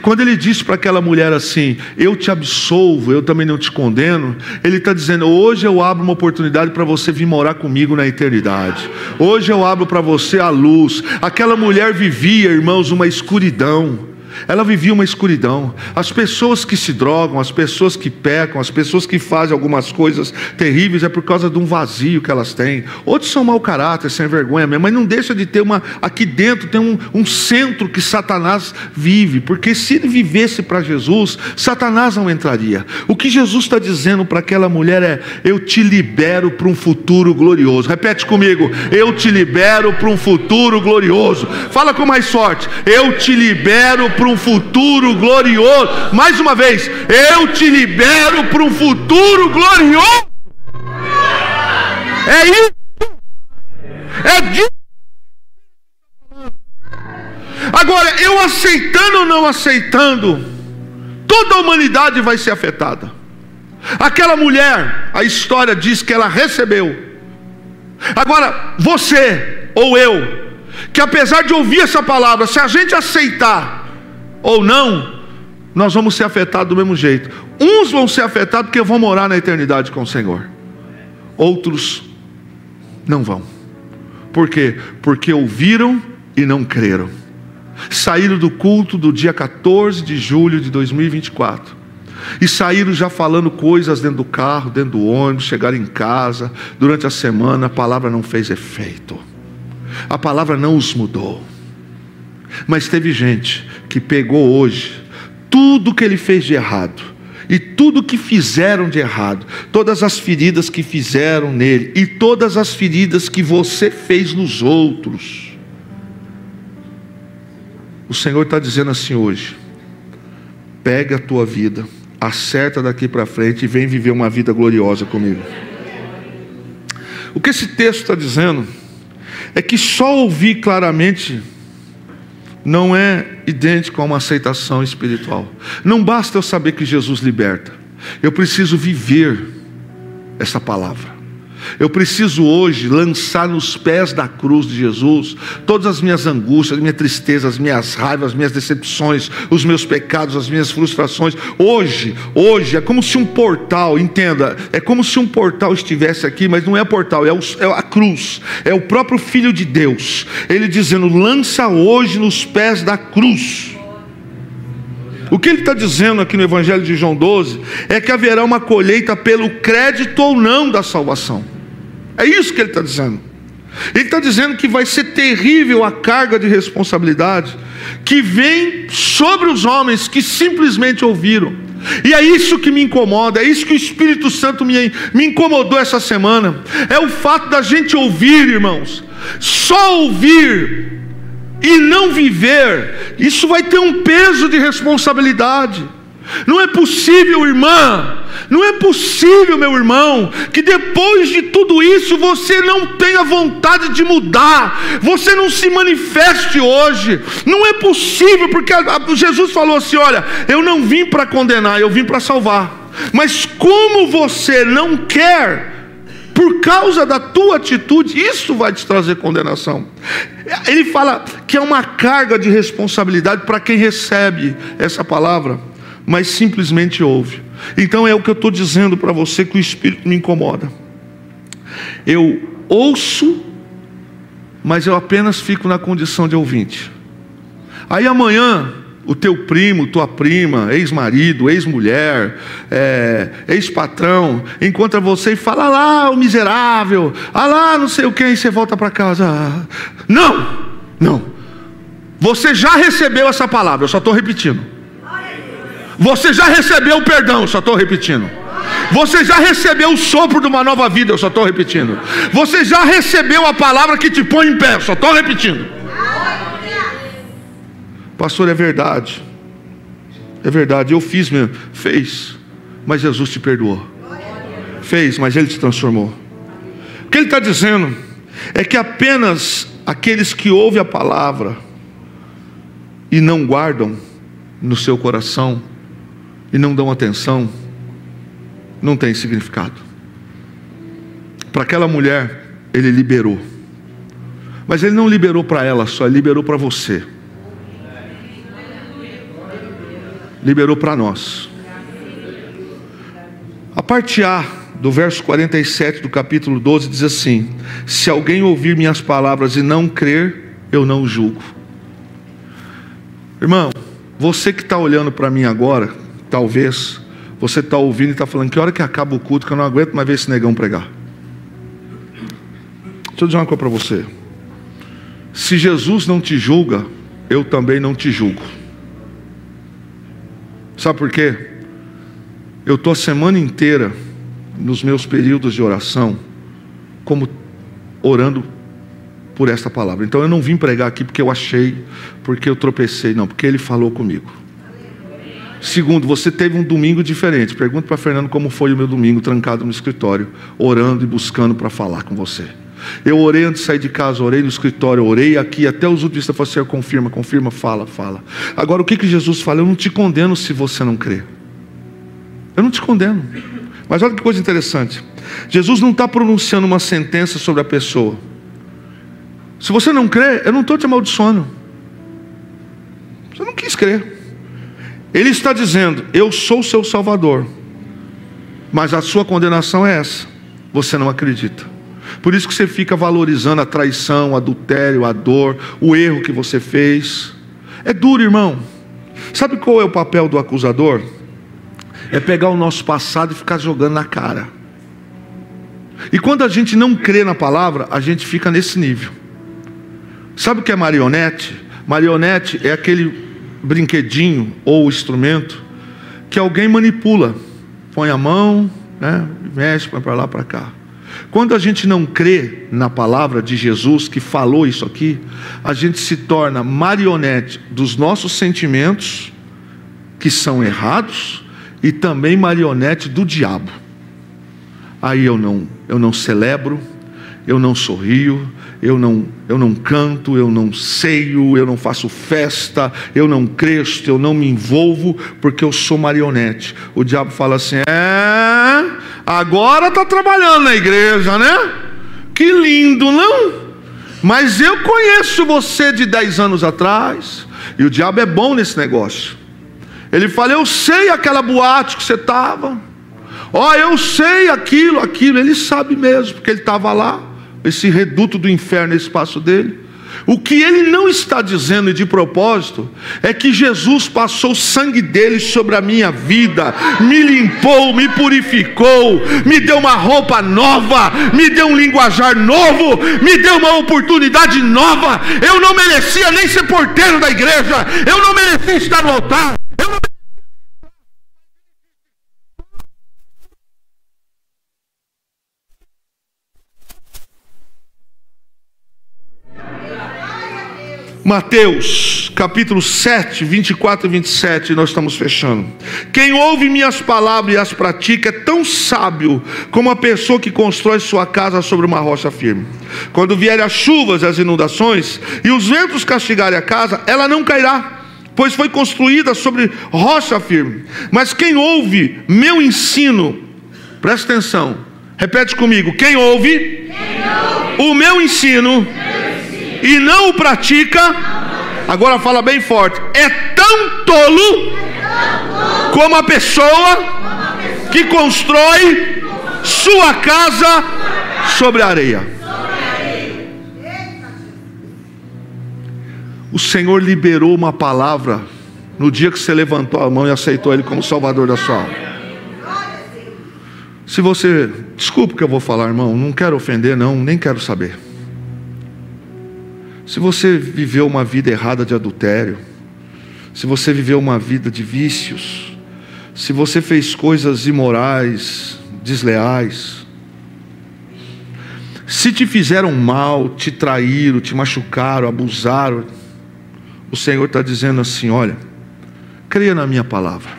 Quando ele disse para aquela mulher assim: eu te absolvo, eu também não te condeno, ele está dizendo: hoje eu abro uma oportunidade para você vir morar comigo na eternidade. Hoje eu abro para você a luz. Aquela mulher vivia, irmãos, uma escuridão. Ela vivia uma escuridão. As pessoas que se drogam, as pessoas que pecam, as pessoas que fazem algumas coisas terríveis, é por causa de um vazio que elas têm. Outros são mau caráter, sem vergonha mesmo, mas não deixa de ter aqui dentro tem um centro que Satanás vive, porque se ele vivesse para Jesus, Satanás não entraria. O que Jesus está dizendo para aquela mulher é: eu te libero para um futuro glorioso. Repete comigo: eu te libero para um futuro glorioso. Fala com mais forte: eu te libero para um futuro glorioso. Mais uma vez: eu te libero para um futuro glorioso. É isso. É disso. Agora, eu aceitando ou não aceitando, toda a humanidade vai ser afetada. Aquela mulher, a história diz que ela recebeu. Agora, você ou eu, que apesar de ouvir essa palavra, se a gente aceitar ou não, nós vamos ser afetados do mesmo jeito. Uns vão ser afetados porque vão morar na eternidade com o Senhor. Outros não vão. Por quê? Porque ouviram e não creram. Saíram do culto do dia 14 de julho de 2024 e saíram já falando coisas dentro do carro, dentro do ônibus, chegaram em casa, durante a semana a palavra não fez efeito, a palavra não os mudou. Mas teve gente que pegou hoje tudo que ele fez de errado e tudo que fizeram de errado, todas as feridas que fizeram nele e todas as feridas que você fez nos outros. O Senhor está dizendo assim hoje: pega a tua vida, acerta daqui para frente e vem viver uma vida gloriosa comigo. O que esse texto está dizendo é que só ouvir claramente não é idêntico a uma aceitação espiritual. Não basta eu saber que Jesus liberta, eu preciso viver essa palavra. Eu preciso hoje lançar nos pés da cruz de Jesus todas as minhas angústias, as minhas tristezas, as minhas raivas, as minhas decepções, os meus pecados, as minhas frustrações. Hoje é como se um portal, entenda, é como se um portal estivesse aqui, mas não é portal, é a cruz, é o próprio Filho de Deus. Ele dizendo: lança hoje nos pés da cruz. O que ele está dizendo aqui no Evangelho de João 12 é que haverá uma colheita pelo crédito ou não da salvação. É isso que ele está dizendo. Ele está dizendo que vai ser terrível a carga de responsabilidade que vem sobre os homens que simplesmente ouviram. E é isso que me incomoda, é isso que o Espírito Santo me incomodou essa semana. É o fato da gente ouvir, irmãos, só ouvir e não viver. Isso vai ter um peso de responsabilidade. Não é possível, irmã, não é possível, meu irmão, que depois de tudo isso você não tenha vontade de mudar, você não se manifeste hoje. Não é possível, porque Jesus falou assim: olha, eu não vim para condenar, eu vim para salvar. Mas como você não quer, por causa da tua atitude, isso vai te trazer condenação. Ele fala que é uma carga de responsabilidade para quem recebe essa palavra, mas simplesmente ouve. Então é o que eu estou dizendo para você, que o Espírito me incomoda. Eu ouço, mas eu apenas fico na condição de ouvinte. Aí amanhã, o teu primo, tua prima, ex-marido, ex-mulher, ex-patrão, encontra você e fala: ah lá, o miserável, ah lá, não sei o que, e você volta para casa. Não, não. Você já recebeu essa palavra, eu só estou repetindo. Você já recebeu o perdão, eu só estou repetindo. Você já recebeu o sopro de uma nova vida, eu só estou repetindo. Você já recebeu a palavra que te põe em pé, eu só estou repetindo. Pastor, é verdade, eu fiz mesmo. Fez, mas Jesus te perdoou. Fez, mas Ele te transformou. O que Ele está dizendo é que apenas aqueles que ouvem a palavra e não guardam no seu coração e não dão atenção, não tem significado. Para aquela mulher, Ele liberou, mas Ele não liberou para ela só, Ele liberou para você. Liberou para nós. A parte A do verso 47 do capítulo 12 diz assim: se alguém ouvir minhas palavras e não crer, eu não o julgo. Irmão, você que está olhando para mim agora, talvez você está ouvindo e está falando: que hora que acaba o culto, que eu não aguento mais ver esse negão pregar. Deixa eu dizer uma coisa para você. Se Jesus não te julga, eu também não te julgo. Sabe por quê? Eu estou a semana inteira, nos meus períodos de oração, como orando por esta palavra. Então eu não vim pregar aqui porque eu achei, porque eu tropecei, não, porque Ele falou comigo. Segundo, você teve um domingo diferente. Pergunta para Fernando como foi o meu domingo, trancado no escritório, orando e buscando para falar com você. Eu orei antes de sair de casa, orei no escritório, orei aqui, até os udistas falaram: Senhor, confirma, confirma, fala, fala. Agora o que Jesus fala? Eu não te condeno se você não crê. Eu não te condeno. Mas olha que coisa interessante. Jesus não está pronunciando uma sentença sobre a pessoa. Se você não crê, eu não estou te amaldiçoando. Você não quis crer. Ele está dizendo: eu sou o seu Salvador, mas a sua condenação é essa: você não acredita. Por isso que você fica valorizando a traição, o adultério, a dor, o erro que você fez. É duro, irmão. Sabe qual é o papel do acusador? É pegar o nosso passado e ficar jogando na cara. E quando a gente não crê na palavra, a gente fica nesse nível. Sabe o que é marionete? Marionete é aquele brinquedinho ou instrumento que alguém manipula. Põe a mão, né, mexe, põe para lá, para cá. Quando a gente não crê na palavra de Jesus que falou isso aqui, a gente se torna marionete dos nossos sentimentos, que são errados, e também marionete do diabo. Aí eu não celebro, eu não sorrio, eu não canto, eu não ceio, eu não faço festa, eu não cresço, eu não me envolvo, porque eu sou marionete. O diabo fala assim: agora está trabalhando na igreja, né? Que lindo, não? Mas eu conheço você de 10 anos atrás. E o diabo é bom nesse negócio. Ele fala: eu sei aquela boate que você estava. Eu sei aquilo. Ele sabe mesmo, porque ele estava lá. Esse reduto do inferno, esse espaço dele. O que ele não está dizendo, e de propósito, é que Jesus passou o sangue dele sobre a minha vida, me limpou, me purificou, me deu uma roupa nova, me deu um linguajar novo, me deu uma oportunidade nova. Eu não merecia nem ser porteiro da igreja, eu não merecia estar no altar, eu não Mateus capítulo 7, 24 e 27, nós estamos fechando. Quem ouve minhas palavras e as pratica é tão sábio como a pessoa que constrói sua casa sobre uma rocha firme. Quando vierem as chuvas e as inundações e os ventos castigarem a casa, ela não cairá, pois foi construída sobre rocha firme. Mas quem ouve meu ensino, presta atenção, repete comigo: quem ouve o meu ensino e não o pratica, agora fala bem forte, é tão tolo como a pessoa que constrói sua casa sobre a areia. O Senhor liberou uma palavra no dia que você levantou a mão e aceitou Ele como Salvador da sua alma. Se você, desculpa o que eu vou falar, irmão, não quero ofender, não, nem quero saber. Se você viveu uma vida errada de adultério, se você viveu uma vida de vícios, se você fez coisas imorais, desleais, se te fizeram mal, te traíram, te machucaram, abusaram, o Senhor está dizendo assim: olha, creia na minha palavra,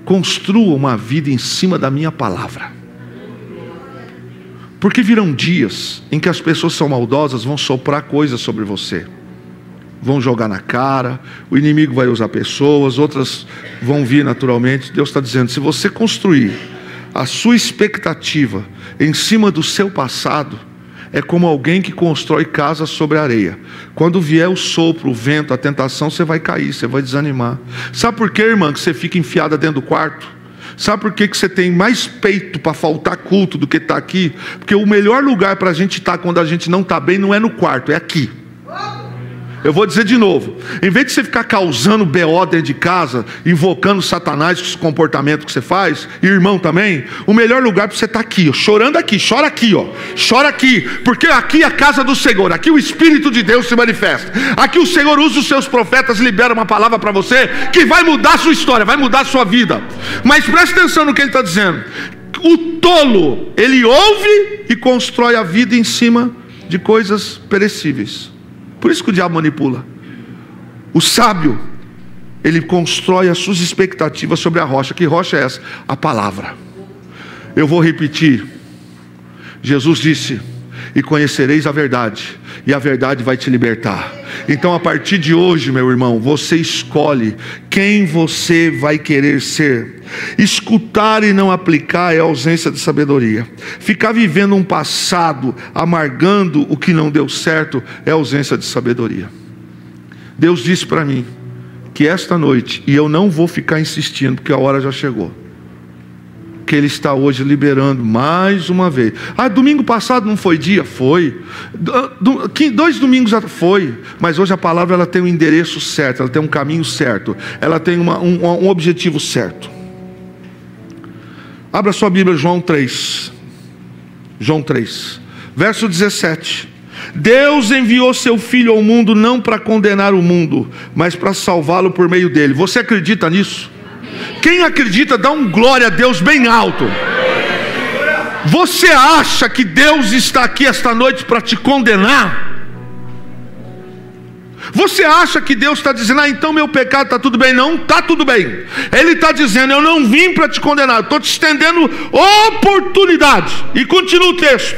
construa uma vida em cima da minha palavra, porque virão dias em que as pessoas são maldosas, vão soprar coisas sobre você, vão jogar na cara, o inimigo vai usar pessoas, outras vão vir naturalmente. Deus está dizendo: se você construir a sua expectativa em cima do seu passado, é como alguém que constrói casa sobre a areia. Quando vier o sopro, o vento, a tentação, você vai cair, você vai desanimar. Sabe por quê, irmã, que você fica enfiada dentro do quarto? Sabe por quê que você tem mais peito para faltar culto do que está aqui? Porque o melhor lugar para a gente estar quando a gente não está bem não é no quarto, é aqui. Eu vou dizer de novo: em vez de você ficar causando BO dentro de casa, invocando Satanás com esse comportamento que você faz, e irmão também, o melhor lugar para você estar aqui, ó, chorando aqui, chora aqui, ó, chora aqui, porque aqui é a casa do Senhor, aqui o Espírito de Deus se manifesta, aqui o Senhor usa os seus profetas, libera uma palavra para você que vai mudar a sua história, vai mudar a sua vida. Mas preste atenção no que ele está dizendo: o tolo, ele ouve e constrói a vida em cima de coisas perecíveis. Por isso que o diabo manipula. O sábio, ele constrói as suas expectativas sobre a rocha. Que rocha é essa? A palavra. Eu vou repetir. Jesus disse: e conhecereis a verdade, e a verdade vai te libertar. Então, a partir de hoje, meu irmão, você escolhe quem você vai querer ser. Escutar e não aplicar é ausência de sabedoria. Ficar vivendo um passado, amargando o que não deu certo, é ausência de sabedoria. Deus disse para mim que esta noite, e eu não vou ficar insistindo, porque a hora já chegou, que Ele está hoje liberando mais uma vez. Ah, domingo passado não foi dia? Foi. 2 domingos foi. Mas hoje a palavra, ela tem um endereço certo, ela tem um caminho certo, ela tem um objetivo certo. Abra sua Bíblia, João 3. João 3, verso 17. Deus enviou seu Filho ao mundo não para condenar o mundo, mas para salvá-lo por meio dele. Você acredita nisso? Quem acredita, dá um glória a Deus bem alto. Você acha que Deus está aqui esta noite para te condenar? Você acha que Deus está dizendo: ah, então meu pecado está tudo bem? Não está tudo bem. Ele está dizendo: eu não vim para te condenar, estou te estendendo oportunidade. E continua o texto: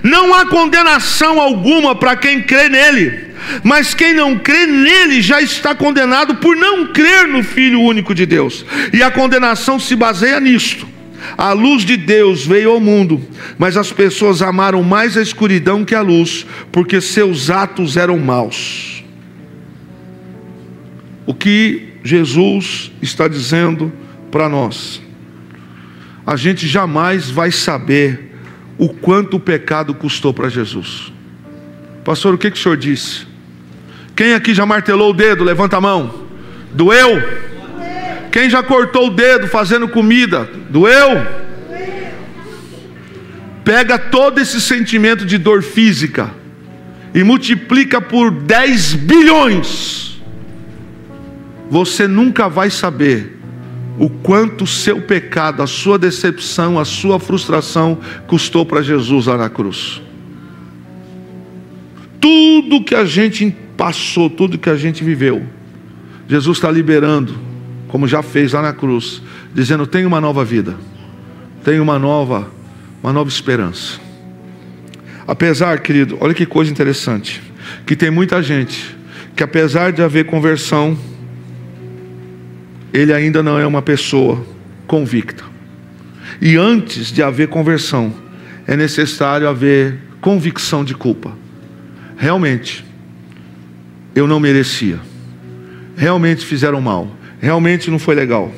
não há condenação alguma para quem crê nele, mas quem não crê nele já está condenado por não crer no Filho único de Deus. E a condenação se baseia nisto: a luz de Deus veio ao mundo, mas as pessoas amaram mais a escuridão que a luz, porque seus atos eram maus. O que Jesus está dizendo para nós: a gente jamais vai saber o quanto o pecado custou para Jesus. Pastor, o que o senhor disse? Quem aqui já martelou o dedo? Levanta a mão. Doeu? Quem já cortou o dedo fazendo comida? Doeu? Pega todo esse sentimento de dor física e multiplica por 10 bilhões. Você nunca vai saber o quanto o seu pecado, a sua decepção, a sua frustração custou para Jesus lá na cruz. Tudo que a gente passou, tudo que a gente viveu, Jesus está liberando, como já fez lá na cruz, dizendo: tem uma nova vida, tem uma nova esperança. Apesar, querido, olha que coisa interessante, que tem muita gente que, apesar de haver conversão, ele ainda não é uma pessoa convicta. E antes de haver conversão, é necessário haver convicção de culpa. Realmente, eu não merecia. Realmente fizeram mal. Realmente não foi legal.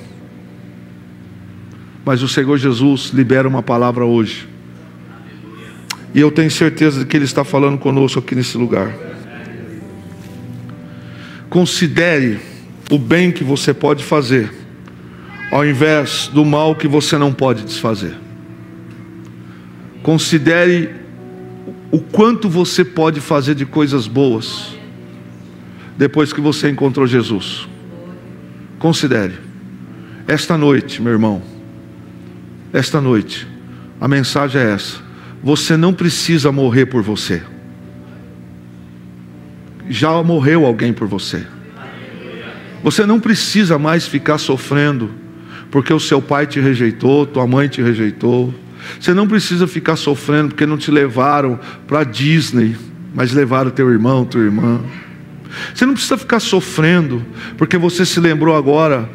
Mas o Senhor Jesus libera uma palavra hoje. E eu tenho certeza de que Ele está falando conosco aqui nesse lugar. Considere o bem que você pode fazer, ao invés do mal que você não pode desfazer. Considere o quanto você pode fazer de coisas boas, depois que você encontrou Jesus. Considere. Esta noite, meu irmão, esta noite, a mensagem é essa: você não precisa morrer por você. Já morreu alguém por você. Você não precisa mais ficar sofrendo porque o seu pai te rejeitou, tua mãe te rejeitou. Você não precisa ficar sofrendo porque não te levaram para a Disney, mas levaram teu irmão, tua irmã. Você não precisa ficar sofrendo porque você se lembrou agora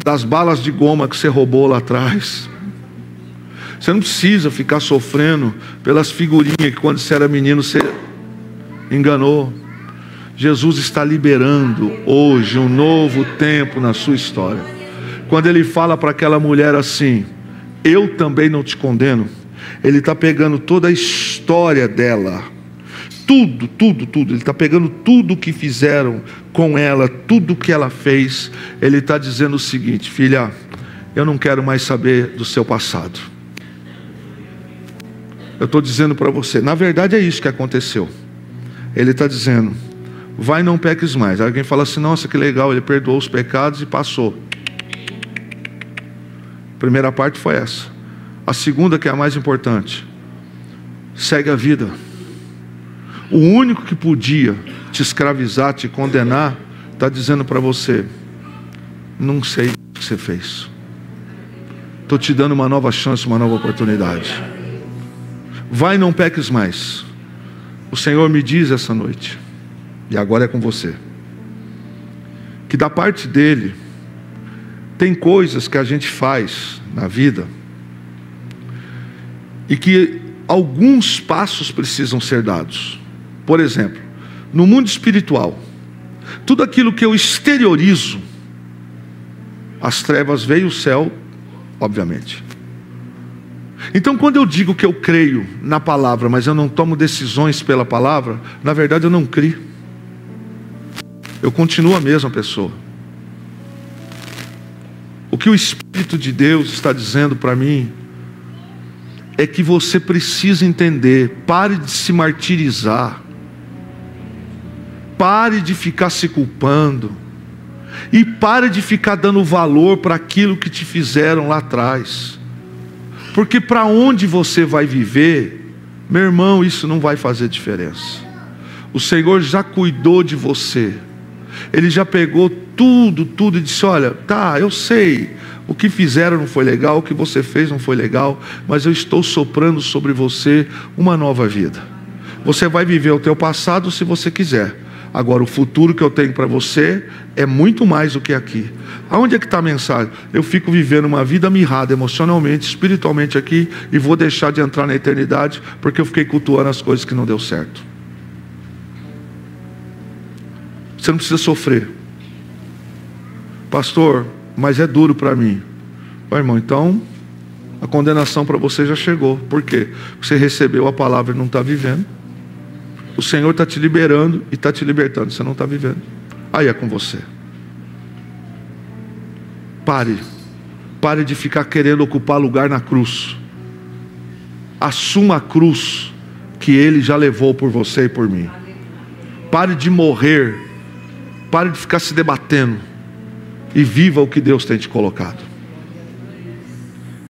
das balas de goma que você roubou lá atrás. Você não precisa ficar sofrendo pelas figurinhas que quando você era menino você enganou. Jesus está liberando hoje um novo tempo na sua história. Quando Ele fala para aquela mulher assim: eu também não te condeno, Ele está pegando toda a história dela, tudo, Ele está pegando tudo que fizeram com ela, tudo que ela fez. Ele está dizendo o seguinte: filha, eu não quero mais saber do seu passado. Eu estou dizendo para você, na verdade é isso que aconteceu. Ele está dizendo: vai, não peques mais. Alguém fala assim: nossa, que legal, Ele perdoou os pecados e passou. A primeira parte foi essa. A segunda, que é a mais importante: segue a vida. O único que podia te escravizar, te condenar, está dizendo para você: não sei o que você fez, estou te dando uma nova chance, uma nova oportunidade. Vai, não peques mais. O Senhor me diz essa noite, e agora é com você, que da parte dEle tem coisas que a gente faz na vida e que alguns passos precisam ser dados. Por exemplo, no mundo espiritual, tudo aquilo que eu exteriorizo, as trevas veem, o céu, obviamente. Então, quando eu digo que eu creio na palavra, mas eu não tomo decisões pela palavra, na verdade eu não crio. Eu continuo a mesma pessoa. O que o Espírito de Deus está dizendo para mim é que você precisa entender: pare de se martirizar, pare de ficar se culpando, e pare de ficar dando valor para aquilo que te fizeram lá atrás. Porque para onde você vai viver, meu irmão, isso não vai fazer diferença. O Senhor já cuidou de você. Ele já pegou tudo e disse: olha, tá, eu sei, o que fizeram não foi legal, o que você fez não foi legal, mas eu estou soprando sobre você uma nova vida. Você vai viver o teu passado se você quiser. Agora, o futuro que eu tenho para você é muito mais do que aqui. Aonde é que está a mensagem? Eu fico vivendo uma vida mirrada emocionalmente, espiritualmente aqui, e vou deixar de entrar na eternidade porque eu fiquei cultuando as coisas que não deu certo. Você não precisa sofrer. Pastor, mas é duro para mim. Ó, irmão, então a condenação para você já chegou. Por quê? Você recebeu a palavra e não está vivendo. O Senhor está te liberando e está te libertando. Você não está vivendo. Aí é com você. Pare de ficar querendo ocupar lugar na cruz. Assuma a cruz que Ele já levou por você e por mim. Pare de morrer. Pare de ficar se debatendo. E viva o que Deus tem te colocado.